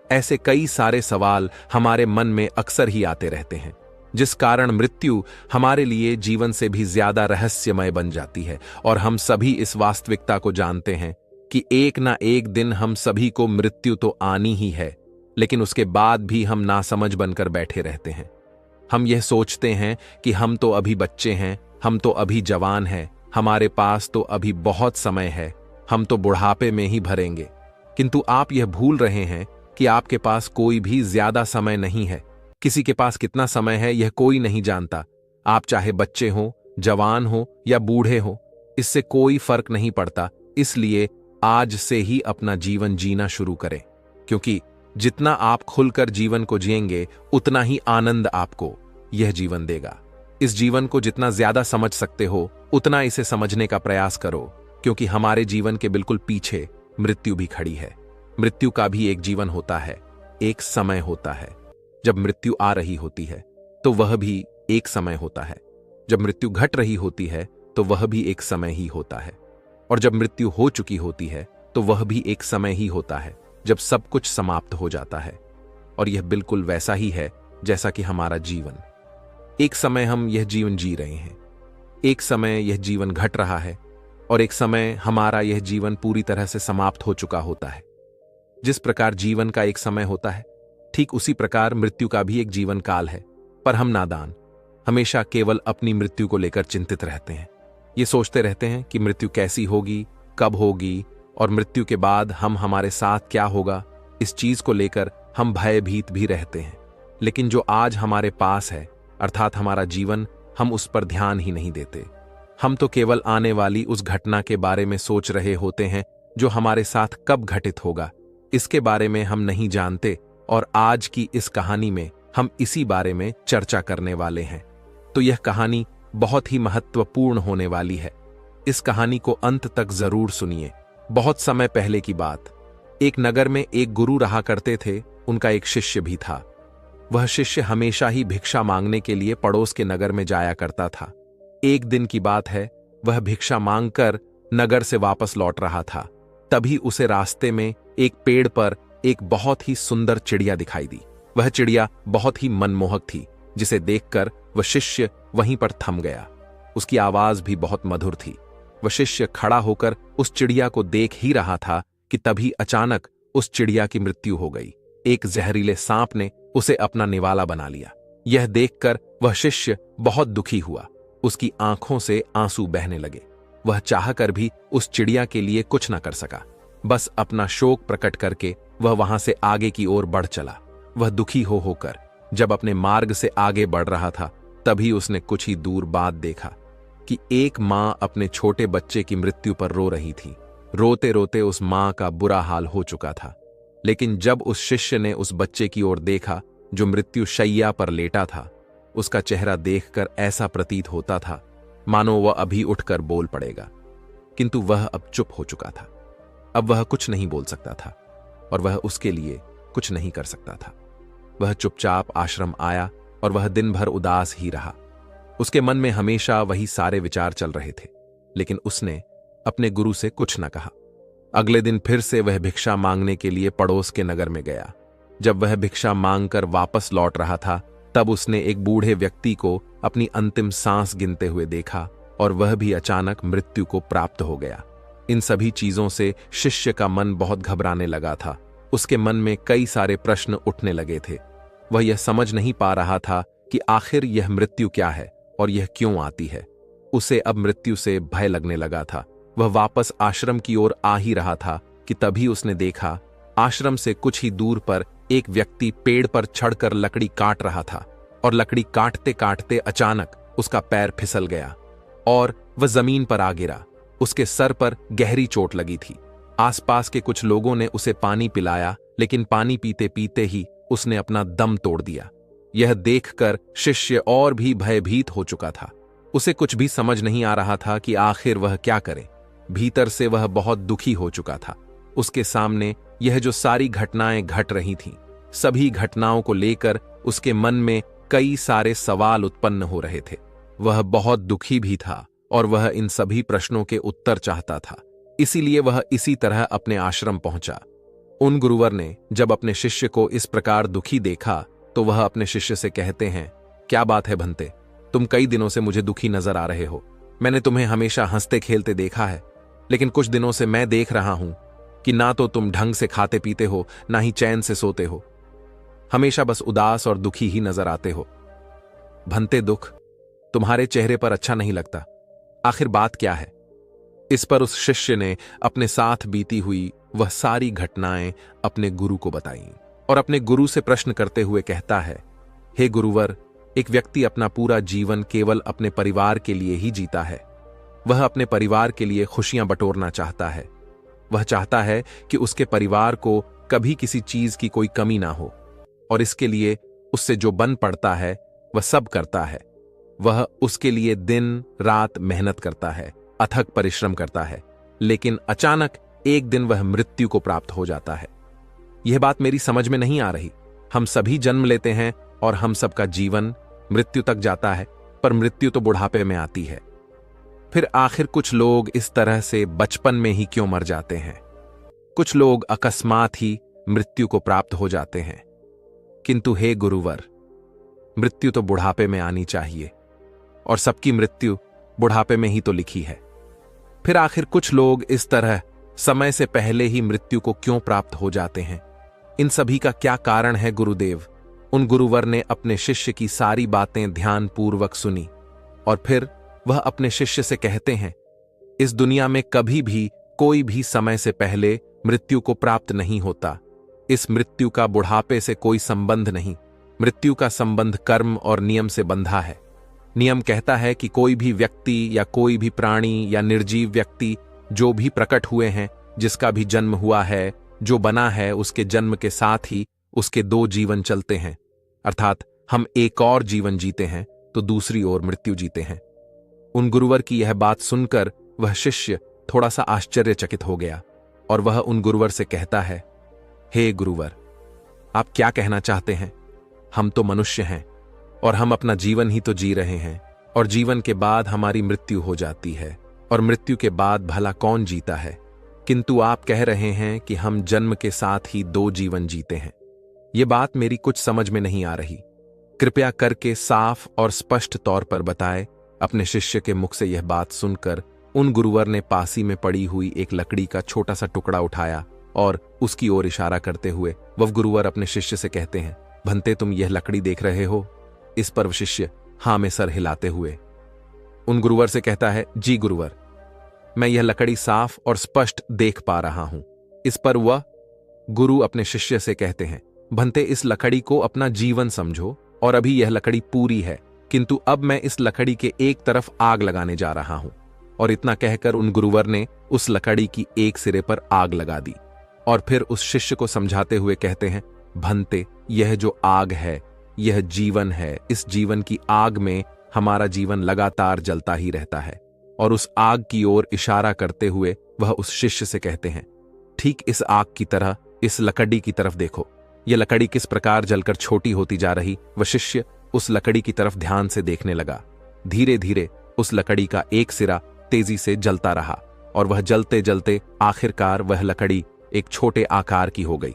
ऐसे कई सारे सवाल हमारे मन में अक्सर ही आते रहते हैं, जिस कारण मृत्यु हमारे लिए जीवन से भी ज्यादा रहस्यमय बन जाती है। और हम सभी इस वास्तविकता को जानते हैं कि एक ना एक दिन हम सभी को मृत्यु तो आनी ही है, लेकिन उसके बाद भी हम नासमझ बनकर बैठे रहते हैं। हम यह सोचते हैं कि हम तो अभी बच्चे हैं, हम तो अभी जवान हैं, हमारे पास तो अभी बहुत समय है, हम तो बुढ़ापे में ही भरेंगे। किंतु आप यह भूल रहे हैं कि आपके पास कोई भी ज्यादा समय नहीं है। किसी के पास कितना समय है यह कोई नहीं जानता। आप चाहे बच्चे हो, जवान हो या बूढ़े हो, इससे कोई फर्क नहीं पड़ता। इसलिए आज से ही अपना जीवन जीना शुरू करें, क्योंकि जितना आप खुलकर जीवन को जिएंगे उतना ही आनंद आपको यह जीवन देगा। इस जीवन को जितना ज्यादा समझ सकते हो उतना इसे समझने का प्रयास करो, क्योंकि हमारे जीवन के बिल्कुल पीछे मृत्यु भी खड़ी है। मृत्यु का भी एक जीवन होता है, एक समय होता है। जब मृत्यु आ रही होती है तो वह भी एक समय होता है, जब मृत्यु घट रही होती है तो वह भी एक समय ही होता है, और जब मृत्यु हो चुकी होती है तो वह भी एक समय ही होता है, जब सब कुछ समाप्त हो जाता है। और यह बिल्कुल वैसा ही है जैसा कि हमारा जीवन। एक समय हम यह जीवन जी रहे हैं, एक समय यह जीवन घट रहा है, और एक समय हमारा यह जीवन पूरी तरह से समाप्त हो चुका होता है। जिस प्रकार जीवन का एक समय होता है, ठीक उसी प्रकार मृत्यु का भी एक जीवन काल है। पर हम नादान हमेशा केवल अपनी मृत्यु को लेकर चिंतित रहते हैं। ये सोचते रहते हैं कि मृत्यु कैसी होगी, कब होगी, और मृत्यु के बाद हमारे साथ क्या होगा। इस चीज को लेकर हम भयभीत भी रहते हैं। लेकिन जो आज हमारे पास है, अर्थात हमारा जीवन, हम उस पर ध्यान ही नहीं देते। हम तो केवल आने वाली उस घटना के बारे में सोच रहे होते हैं जो हमारे साथ कब घटित होगा, इसके बारे में हम नहीं जानते। और आज की इस कहानी में हम इसी बारे में चर्चा करने वाले हैं। तो यह कहानी बहुत ही महत्वपूर्ण होने वाली है। इस कहानी को अंत तक जरूर सुनिए। बहुत समय पहले की बात, एक नगर में एक गुरु रहा करते थे। उनका एक शिष्य भी था। वह शिष्य हमेशा ही भिक्षा मांगने के लिए पड़ोस के नगर में जाया करता था। एक दिन की बात है, वह भिक्षा मांगकर नगर से वापस लौट रहा था। तभी उसे रास्ते में एक पेड़ पर एक बहुत ही सुंदर चिड़िया दिखाई दी। वह चिड़िया बहुत ही मनमोहक थी, जिसे देखकर वह शिष्य वहीं पर थम गया। उसकी आवाज भी बहुत मधुर थी। वह शिष्य खड़ा होकर उस चिड़िया को देख ही रहा था कि तभी अचानक उस चिड़िया की मृत्यु हो गई। एक जहरीले सांप ने उसे अपना निवाला बना लिया। यह देखकर वह शिष्य बहुत दुखी हुआ। उसकी आंखों से आंसू बहने लगे। वह चाहकर भी उस चिड़िया के लिए कुछ न कर सका। बस अपना शोक प्रकट करके वह वहां से आगे की ओर बढ़ चला। वह दुखी हो होकर जब अपने मार्ग से आगे बढ़ रहा था, तभी उसने कुछ ही दूर बाद देखा कि एक मां अपने छोटे बच्चे की मृत्यु पर रो रही थी। रोते रोते उस मां का बुरा हाल हो चुका था। लेकिन जब उस शिष्य ने उस बच्चे की ओर देखा जो मृत्यु शैया पर लेटा था, उसका चेहरा देखकर ऐसा प्रतीत होता था मानो वह अभी उठकर बोल पड़ेगा। किंतु वह अब चुप हो चुका था। अब वह कुछ नहीं बोल सकता था और वह उसके लिए कुछ नहीं कर सकता था। वह चुपचाप आश्रम आया और वह दिन भर उदास ही रहा। उसके मन में हमेशा वही सारे विचार चल रहे थे, लेकिन उसने अपने गुरु से कुछ न कहा। अगले दिन फिर से वह भिक्षा मांगने के लिए पड़ोस के नगर में गया। जब वह भिक्षा मांगकर वापस लौट रहा था, तब उसने एक बूढ़े व्यक्ति को अपनी अंतिम सांस गिनते हुए देखा और वह भी अचानक मृत्यु को प्राप्त हो गया। इन सभी चीजों से शिष्य का मन बहुत घबराने लगा था। उसके मन में कई सारे प्रश्न उठने लगे थे। वह यह समझ नहीं पा रहा था कि आखिर यह मृत्यु क्या है और यह क्यों आती है। उसे अब मृत्यु से भय लगने लगा था। वह वापस आश्रम की ओर आ ही रहा था कि तभी उसने देखा आश्रम से कुछ ही दूर पर एक व्यक्ति पेड़ पर चढ़कर लकड़ी काट रहा था और लकड़ी काटते काटते अचानक उसका पैर फिसल गया और वह जमीन पर आ गिरा। उसके सर पर गहरी चोट लगी थी। आसपास के कुछ लोगों ने उसे पानी पिलाया, लेकिन पानी पीते पीते ही उसने अपना दम तोड़ दिया। यह देखकर शिष्य और भी भयभीत हो चुका था। उसे कुछ भी समझ नहीं आ रहा था कि आखिर वह क्या करे। भीतर से वह बहुत दुखी हो चुका था। उसके सामने यह जो सारी घटनाएं घट रही थीं, सभी घटनाओं को लेकर उसके मन में कई सारे सवाल उत्पन्न हो रहे थे। वह बहुत दुखी भी था और वह इन सभी प्रश्नों के उत्तर चाहता था। इसीलिए वह इसी तरह अपने आश्रम पहुंचा। उन गुरुवर ने जब अपने शिष्य को इस प्रकार दुखी देखा, तो वह अपने शिष्य से कहते हैं, क्या बात है भंते, तुम कई दिनों से मुझे दुखी नजर आ रहे हो। मैंने तुम्हें हमेशा हंसते खेलते देखा है, लेकिन कुछ दिनों से मैं देख रहा हूं कि ना तो तुम ढंग से खाते पीते हो, ना ही चैन से सोते हो। हमेशा बस उदास और दुखी ही नजर आते हो। भंते, दुख तुम्हारे चेहरे पर अच्छा नहीं लगता। आखिर बात क्या है? इस पर उस शिष्य ने अपने साथ बीती हुई वह सारी घटनाएं अपने गुरु को बताई और अपने गुरु से प्रश्न करते हुए कहता है, हे गुरुवर, एक व्यक्ति अपना पूरा जीवन केवल अपने परिवार के लिए ही जीता है। वह अपने परिवार के लिए खुशियां बटोरना चाहता है। वह चाहता है कि उसके परिवार को कभी किसी चीज की कोई कमी ना हो और इसके लिए उससे जो बन पड़ता है वह सब करता है। वह उसके लिए दिन रात मेहनत करता है, अथक परिश्रम करता है, लेकिन अचानक एक दिन वह मृत्यु को प्राप्त हो जाता है। यह बात मेरी समझ में नहीं आ रही। हम सभी जन्म लेते हैं और हम सबका जीवन मृत्यु तक जाता है, पर मृत्यु तो बुढ़ापे में आती है। फिर आखिर कुछ लोग इस तरह से बचपन में ही क्यों मर जाते हैं? कुछ लोग अकस्मात ही मृत्यु को प्राप्त हो जाते हैं। किंतु हे गुरुवर, मृत्यु तो बुढ़ापे में आनी चाहिए और सबकी मृत्यु बुढ़ापे में ही तो लिखी है। फिर आखिर कुछ लोग इस तरह समय से पहले ही मृत्यु को क्यों प्राप्त हो जाते हैं? इन सभी का क्या कारण है गुरुदेव? उन गुरुवर ने अपने शिष्य की सारी बातें ध्यानपूर्वक सुनी और फिर वह अपने शिष्य से कहते हैं, इस दुनिया में कभी भी कोई भी समय से पहले मृत्यु को प्राप्त नहीं होता। इस मृत्यु का बुढ़ापे से कोई संबंध नहीं। मृत्यु का संबंध कर्म और नियम से बंधा है। नियम कहता है कि कोई भी व्यक्ति या कोई भी प्राणी या निर्जीव व्यक्ति जो भी प्रकट हुए हैं, जिसका भी जन्म हुआ है, जो बना है, उसके जन्म के साथ ही उसके दो जीवन चलते हैं। अर्थात हम एक और जीवन जीते हैं तो दूसरी ओर मृत्यु जीते हैं। उन गुरुवर की यह बात सुनकर वह शिष्य थोड़ा सा आश्चर्यचकित हो गया और वह उन गुरुवर से कहता है, हे गुरुवर, आप क्या कहना चाहते हैं? हम तो मनुष्य हैं और हम अपना जीवन ही तो जी रहे हैं, और जीवन के बाद हमारी मृत्यु हो जाती है, और मृत्यु के बाद भला कौन जीता है? किंतु आप कह रहे हैं कि हम जन्म के साथ ही दो जीवन जीते हैं। ये बात मेरी कुछ समझ में नहीं आ रही। कृपया करके साफ और स्पष्ट तौर पर बताएं। अपने शिष्य के मुख से यह बात सुनकर उन गुरुवर ने पासी में पड़ी हुई एक लकड़ी का छोटा सा टुकड़ा उठाया और उसकी ओर इशारा करते हुए वह गुरुवर अपने शिष्य से कहते हैं, भंते, तुम यह लकड़ी देख रहे हो? इस पर वह शिष्य हां में सर हिलाते हुए उन गुरुवर से कहता है, जी गुरुवर, मैं यह लकड़ी साफ और स्पष्ट देख पा रहा हूं। इस पर वह गुरु अपने शिष्य से कहते हैं, भंते, इस लकड़ी को अपना जीवन समझो, और अभी यह लकड़ी पूरी है, किंतु अब मैं इस लकड़ी के एक तरफ आग लगाने जा रहा हूं। और इतना कहकर उन गुरुवर ने उस लकड़ी की एक सिरे पर आग लगा दी और फिर उस शिष्य को समझाते हुए कहते हैं, भंते, यह जो आग है यह जीवन है। इस जीवन की आग में हमारा जीवन लगातार जलता ही रहता है। और उस आग की ओर इशारा करते हुए वह उस शिष्य से कहते हैं, ठीक इस आग की तरह इस लकड़ी की तरफ देखो। यह लकड़ी किस प्रकार जलकर छोटी होती जा रही। वह शिष्य उस लकड़ी की तरफ ध्यान से देखने लगा। धीरे धीरे उस लकड़ी का एक सिरा तेजी से जलता रहा और वह जलते जलते आखिरकार वह लकड़ी एक छोटे आकार की हो गई।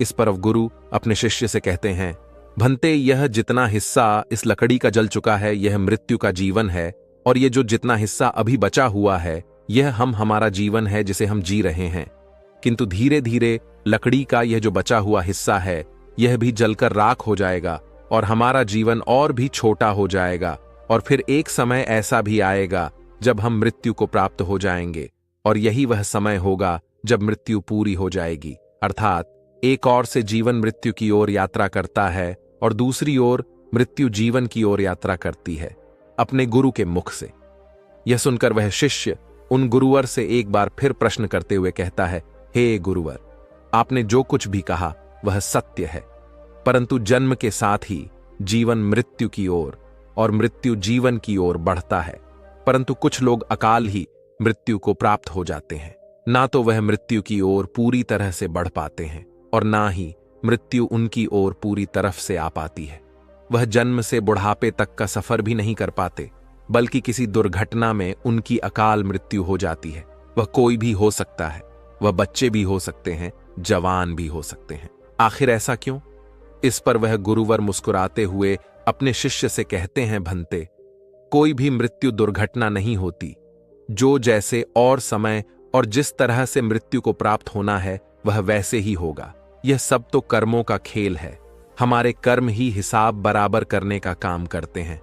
इस पर गुरु अपने शिष्य से कहते हैं, भंते, यह जितना हिस्सा इस लकड़ी का जल चुका है यह मृत्यु का जीवन है, और ये जो जितना हिस्सा अभी बचा हुआ है यह हमारा जीवन है जिसे हम जी रहे हैं। किंतु धीरे धीरे लकड़ी का यह जो बचा हुआ हिस्सा है यह भी जलकर राख हो जाएगा और हमारा जीवन और भी छोटा हो जाएगा, और फिर एक समय ऐसा भी आएगा जब हम मृत्यु को प्राप्त हो जाएंगे, और यही वह समय होगा जब मृत्यु पूरी हो जाएगी। अर्थात एक ओर से जीवन मृत्यु की ओर यात्रा करता है और दूसरी ओर मृत्यु जीवन की ओर यात्रा करती है, अपने गुरु के मुख से। यह सुनकर वह शिष्य उन गुरुवर से एक बार फिर प्रश्न करते हुए कहता है, हे गुरुवर, आपने जो कुछ भी कहा वह सत्य है, परंतु जन्म के साथ ही जीवन मृत्यु की ओर और मृत्यु जीवन की ओर बढ़ता है। परंतु कुछ लोग अकाल ही मृत्यु को प्राप्त हो जाते हैं। ना तो वह मृत्यु की ओर पूरी तरह से बढ़ पाते हैं और ना ही मृत्यु उनकी ओर पूरी तरफ से आ पाती है। वह जन्म से बुढ़ापे तक का सफर भी नहीं कर पाते, बल्कि किसी दुर्घटना में उनकी अकाल मृत्यु हो जाती है। वह कोई भी हो सकता है, वह बच्चे भी हो सकते हैं, जवान भी हो सकते हैं। आखिर ऐसा क्यों? इस पर वह गुरुवर मुस्कुराते हुए अपने शिष्य से कहते हैं, भंते, कोई भी मृत्यु दुर्घटना नहीं होती। जो जैसे और समय और जिस तरह से मृत्यु को प्राप्त होना है वह वैसे ही होगा। यह सब तो कर्मों का खेल है। हमारे कर्म ही हिसाब बराबर करने का काम करते हैं।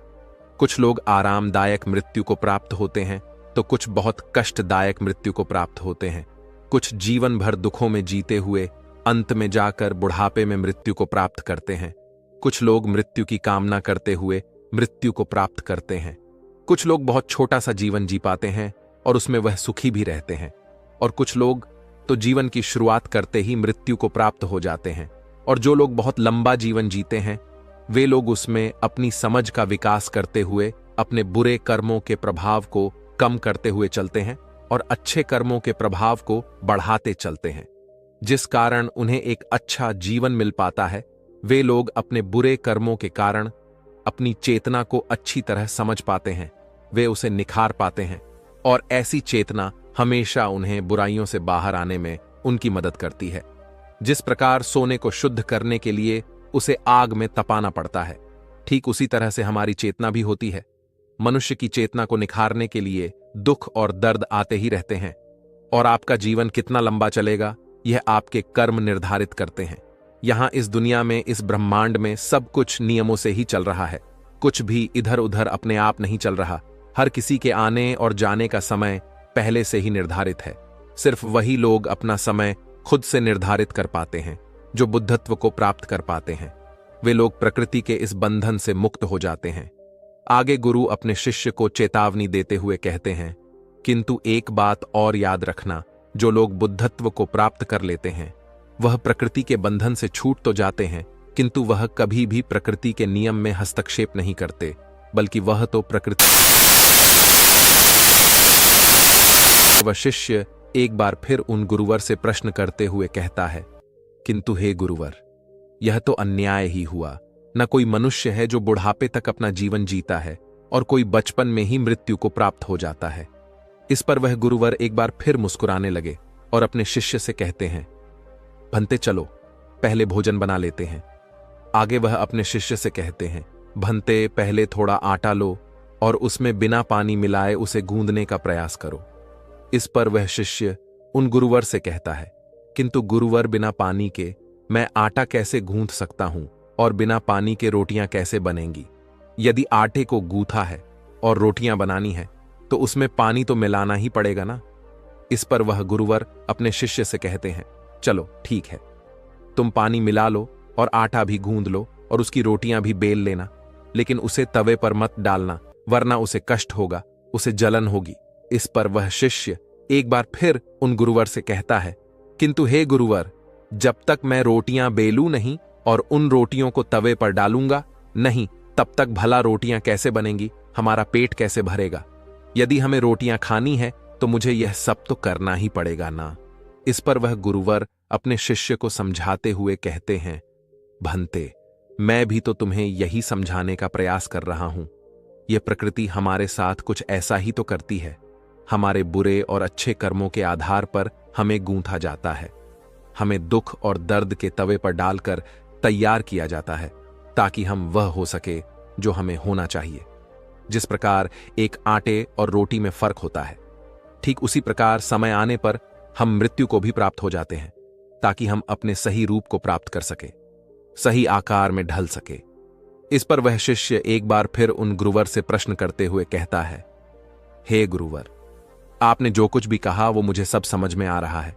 कुछ लोग आरामदायक मृत्यु को प्राप्त होते हैं तो कुछ बहुत कष्टदायक मृत्यु को प्राप्त होते हैं। कुछ जीवन भर दुखों में जीते हुए अंत में जाकर बुढ़ापे में मृत्यु को प्राप्त करते हैं। कुछ लोग मृत्यु की कामना करते हुए मृत्यु को प्राप्त करते हैं। कुछ लोग बहुत छोटा सा जीवन जी पाते हैं और उसमें वह सुखी भी रहते हैं, और कुछ लोग तो जीवन की शुरुआत करते ही मृत्यु को प्राप्त हो जाते हैं। और जो लोग बहुत लंबा जीवन जीते हैं वे लोग उसमें अपनी समझ का विकास करते हुए अपने बुरे कर्मों के प्रभाव को कम करते हुए चलते हैं और अच्छे कर्मों के प्रभाव को बढ़ाते चलते हैं, जिस कारण उन्हें एक अच्छा जीवन मिल पाता है। वे लोग अपने बुरे कर्मों के कारण अपनी चेतना को अच्छी तरह समझ पाते हैं, वे उसे निखार पाते हैं, और ऐसी चेतना हमेशा उन्हें बुराइयों से बाहर आने में उनकी मदद करती है। जिस प्रकार सोने को शुद्ध करने के लिए उसे आग में तपाना पड़ता है, ठीक उसी तरह से हमारी चेतना भी होती है। मनुष्य की चेतना को निखारने के लिए दुख और दर्द आते ही रहते हैं, और आपका जीवन कितना लंबा चलेगा यह आपके कर्म निर्धारित करते हैं। यहां इस दुनिया में, इस ब्रह्मांड में सब कुछ नियमों से ही चल रहा है। कुछ भी इधर उधर अपने आप नहीं चल रहा। हर किसी के आने और जाने का समय पहले से ही निर्धारित है। सिर्फ वही लोग अपना समय खुद से निर्धारित कर पाते हैं जो बुद्धत्व को प्राप्त कर पाते हैं। वे लोग प्रकृति के इस बंधन से मुक्त हो जाते हैं। आगे गुरु अपने शिष्य को चेतावनी देते हुए कहते हैं, किंतु एक बात और याद रखना, जो लोग बुद्धत्व को प्राप्त कर लेते हैं वह प्रकृति के बंधन से छूट तो जाते हैं, किंतु वह कभी भी प्रकृति के नियम में हस्तक्षेप नहीं करते, बल्कि वह तो प्रकृति। वह शिष्य एक बार फिर उन गुरुवर से प्रश्न करते हुए कहता है, किंतु हे गुरुवर, यह तो अन्याय ही हुआ। न कोई मनुष्य है जो बुढ़ापे तक अपना जीवन जीता है और कोई बचपन में ही मृत्यु को प्राप्त हो जाता है। इस पर वह गुरुवर एक बार फिर मुस्कुराने लगे और अपने शिष्य से कहते हैं, भंते चलो पहले भोजन बना लेते हैं। आगे वह अपने शिष्य से कहते हैं, भंते पहले थोड़ा आटा लो और उसमें बिना पानी मिलाए उसे गूंदने का प्रयास करो। इस पर वह शिष्य उन गुरुवर से कहता है, किंतु गुरुवर, बिना पानी के मैं आटा कैसे गूंथ सकता हूं और बिना पानी के रोटियां कैसे बनेंगी? यदि आटे को गूंथा है और रोटियां बनानी है तो उसमें पानी तो मिलाना ही पड़ेगा ना। इस पर वह गुरुवर अपने शिष्य से कहते हैं, चलो ठीक है, तुम पानी मिला लो और आटा भी गूंद लो और उसकी रोटियां भी बेल लेना, लेकिन उसे तवे पर मत डालना, वरना उसे कष्ट होगा, उसे जलन होगी। इस पर वह शिष्य एक बार फिर उन गुरुवर से कहता है, किंतु हे गुरुवर, जब तक मैं रोटियां बेलूं नहीं और उन रोटियों को तवे पर डालूंगा नहीं, तब तक भला रोटियां कैसे बनेंगी, हमारा पेट कैसे भरेगा? यदि हमें रोटियां खानी है तो मुझे यह सब तो करना ही पड़ेगा ना। इस पर वह गुरुवर अपने शिष्य को समझाते हुए कहते हैं, भंते, मैं भी तो तुम्हें यही समझाने का प्रयास कर रहा हूं। यह प्रकृति हमारे साथ कुछ ऐसा ही तो करती है। हमारे बुरे और अच्छे कर्मों के आधार पर हमें गूंथा जाता है, हमें दुख और दर्द के तवे पर डालकर तैयार किया जाता है ताकि हम वह हो सके जो हमें होना चाहिए। जिस प्रकार एक आटे और रोटी में फर्क होता है, ठीक उसी प्रकार समय आने पर हम मृत्यु को भी प्राप्त हो जाते हैं ताकि हम अपने सही रूप को प्राप्त कर सके, सही आकार में ढल सके। इस पर वह शिष्य एक बार फिर उन गुरुवर से प्रश्न करते हुए कहता है, हे गुरुवर, आपने जो कुछ भी कहा वो मुझे सब समझ में आ रहा है,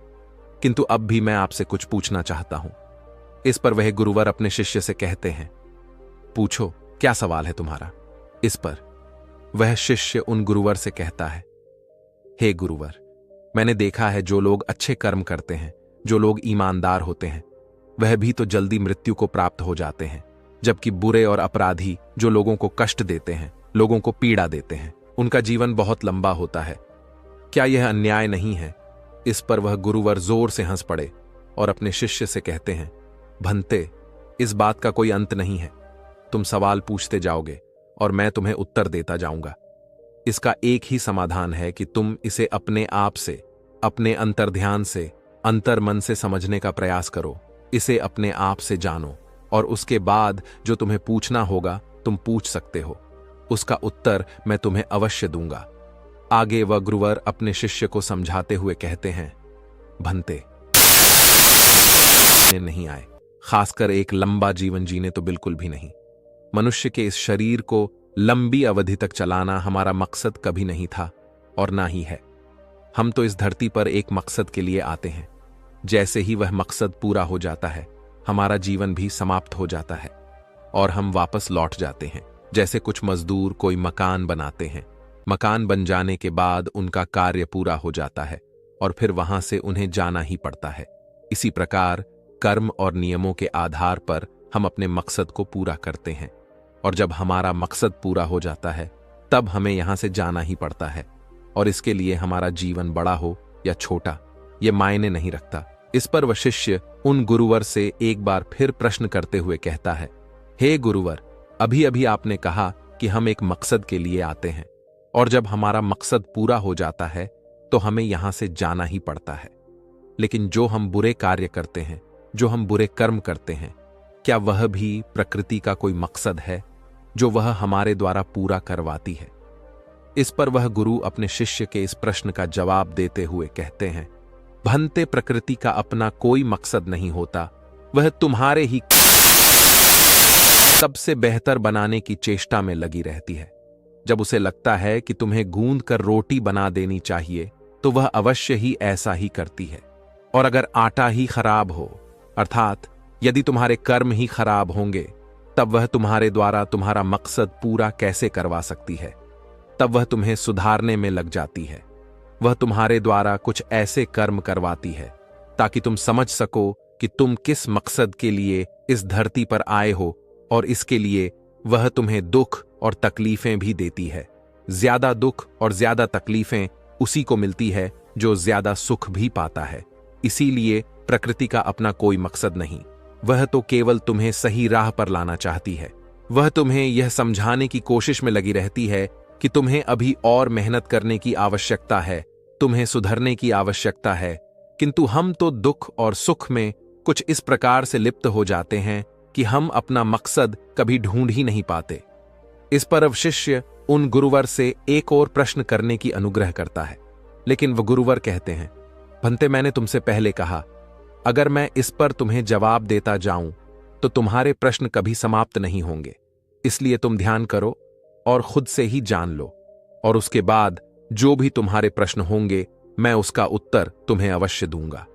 किंतु अब भी मैं आपसे कुछ पूछना चाहता हूं। इस पर वह गुरुवर अपने शिष्य से कहते हैं, पूछो, क्या सवाल है तुम्हारा? इस पर वह शिष्य उन गुरुवर से कहता है, हे गुरुवर, मैंने देखा है जो लोग अच्छे कर्म करते हैं, जो लोग ईमानदार होते हैं, वह भी तो जल्दी मृत्यु को प्राप्त हो जाते हैं, जबकि बुरे और अपराधी जो लोगों को कष्ट देते हैं, लोगों को पीड़ा देते हैं, उनका जीवन बहुत लंबा होता है। क्या यह अन्याय नहीं है? इस पर वह गुरुवर जोर से हंस पड़े और अपने शिष्य से कहते हैं, भंते, इस बात का कोई अंत नहीं है। तुम सवाल पूछते जाओगे और मैं तुम्हें उत्तर देता जाऊंगा। इसका एक ही समाधान है कि तुम इसे अपने आप से, अपने अंतर्ध्यान से, अंतर्मन से समझने का प्रयास करो, इसे अपने आप से जानो और उसके बाद जो तुम्हें पूछना होगा तुम पूछ सकते हो। उसका उत्तर मैं तुम्हें अवश्य दूंगा। आगे वह गुरुवर अपने शिष्य को समझाते हुए कहते हैं, भंते, नहीं आए, खासकर एक लंबा जीवन जीने तो बिल्कुल भी नहीं। मनुष्य के इस शरीर को लंबी अवधि तक चलाना हमारा मकसद कभी नहीं था और ना ही है। हम तो इस धरती पर एक मकसद के लिए आते हैं। जैसे ही वह मकसद पूरा हो जाता है, हमारा जीवन भी समाप्त हो जाता है और हम वापस लौट जाते हैं। जैसे कुछ मजदूर कोई मकान बनाते हैं, मकान बन जाने के बाद उनका कार्य पूरा हो जाता है और फिर वहां से उन्हें जाना ही पड़ता है। इसी प्रकार कर्म और नियमों के आधार पर हम अपने मकसद को पूरा करते हैं और जब हमारा मकसद पूरा हो जाता है तब हमें यहां से जाना ही पड़ता है। और इसके लिए हमारा जीवन बड़ा हो या छोटा, यह मायने नहीं रखता। इस पर वह शिष्य उन गुरुवर से एक बार फिर प्रश्न करते हुए कहता है, हे गुरुवर, अभी अभी आपने कहा कि हम एक मकसद के लिए आते हैं और जब हमारा मकसद पूरा हो जाता है तो हमें यहां से जाना ही पड़ता है। लेकिन जो हम बुरे कार्य करते हैं, जो हम बुरे कर्म करते हैं, क्या वह भी प्रकृति का कोई मकसद है जो वह हमारे द्वारा पूरा करवाती है? इस पर वह गुरु अपने शिष्य के इस प्रश्न का जवाब देते हुए कहते हैं, भंते, प्रकृति का अपना कोई मकसद नहीं होता, वह तुम्हारे ही सबसे बेहतर बनाने की चेष्टा में लगी रहती है। जब उसे लगता है कि तुम्हें गूंद कर रोटी बना देनी चाहिए तो वह अवश्य ही ऐसा ही करती है। और अगर आटा ही खराब हो, अर्थात यदि तुम्हारे कर्म ही खराब होंगे, तब वह तुम्हारे द्वारा तुम्हारा मकसद पूरा कैसे करवा सकती है। तब वह तुम्हें सुधारने में लग जाती है। वह तुम्हारे द्वारा कुछ ऐसे कर्म करवाती है ताकि तुम समझ सको कि तुम किस मकसद के लिए इस धरती पर आए हो, और इसके लिए वह तुम्हें दुख और तकलीफें भी देती है। ज्यादा दुख और ज्यादा तकलीफें उसी को मिलती है जो ज्यादा सुख भी पाता है। इसीलिए प्रकृति का अपना कोई मकसद नहीं, वह तो केवल तुम्हें सही राह पर लाना चाहती है। वह तुम्हें यह समझाने की कोशिश में लगी रहती है कि तुम्हें अभी और मेहनत करने की आवश्यकता है, तुम्हें सुधरने की आवश्यकता है। किंतु हम तो दुख और सुख में कुछ इस प्रकार से लिप्त हो जाते हैं कि हम अपना मकसद कभी ढूंढ ही नहीं पाते। इस पर अब शिष्य उन गुरुवर से एक और प्रश्न करने की अनुग्रह करता है, लेकिन वह गुरुवर कहते हैं, भंते मैंने तुमसे पहले कहा, अगर मैं इस पर तुम्हें जवाब देता जाऊं तो तुम्हारे प्रश्न कभी समाप्त नहीं होंगे। इसलिए तुम ध्यान करो और खुद से ही जान लो, और उसके बाद जो भी तुम्हारे प्रश्न होंगे मैं उसका उत्तर तुम्हें अवश्य दूंगा।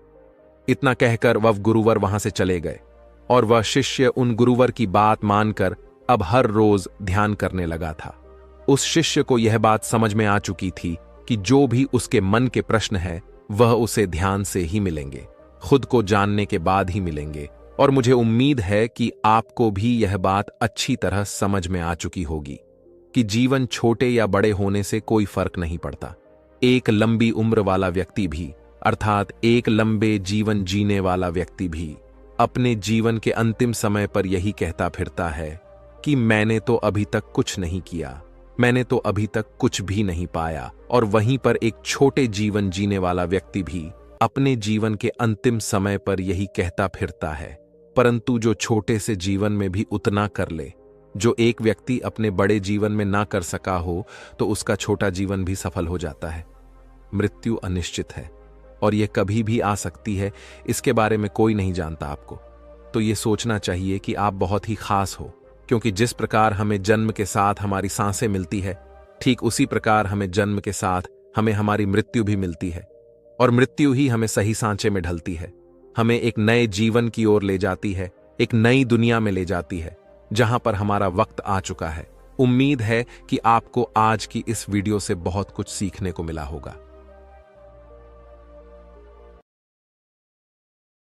इतना कहकर वह गुरुवर वहां से चले गए, और वह शिष्य उन गुरुवर की बात मानकर अब हर रोज ध्यान करने लगा था। उस शिष्य को यह बात समझ में आ चुकी थी कि जो भी उसके मन के प्रश्न है वह उसे ध्यान से ही मिलेंगे, खुद को जानने के बाद ही मिलेंगे। और मुझे उम्मीद है कि आपको भी यह बात अच्छी तरह समझ में आ चुकी होगी कि जीवन छोटे या बड़े होने से कोई फर्क नहीं पड़ता। एक लंबी उम्र वाला व्यक्ति भी, अर्थात एक लंबे जीवन जीने वाला व्यक्ति भी अपने जीवन के अंतिम समय पर यही कहता फिरता है कि मैंने तो अभी तक कुछ नहीं किया, मैंने तो अभी तक कुछ भी नहीं पाया। और वहीं पर एक छोटे जीवन जीने वाला व्यक्ति भी अपने जीवन के अंतिम समय पर यही कहता फिरता है। परंतु जो छोटे से जीवन में भी उतना कर ले जो एक व्यक्ति अपने बड़े जीवन में ना कर सका हो, तो उसका छोटा जीवन भी सफल हो जाता है। मृत्यु अनिश्चित है और यह कभी भी आ सकती है, इसके बारे में कोई नहीं जानता आपको। तो ये सोचना चाहिए कि आप बहुत ही खास हो, क्योंकि जिस प्रकार हमें जन्म के साथ हमारी सांसें मिलती है, ठीक उसी प्रकार हमें जन्म के साथ हमें हमारी मृत्यु भी मिलती है। और मृत्यु ही हमें सही सांचे में ढलती है, हमें एक नए जीवन की ओर ले जाती है, एक नई दुनिया में ले जाती है जहां पर हमारा वक्त आ चुका है। उम्मीद है कि आपको आज की इस वीडियो से बहुत कुछ सीखने को मिला होगा।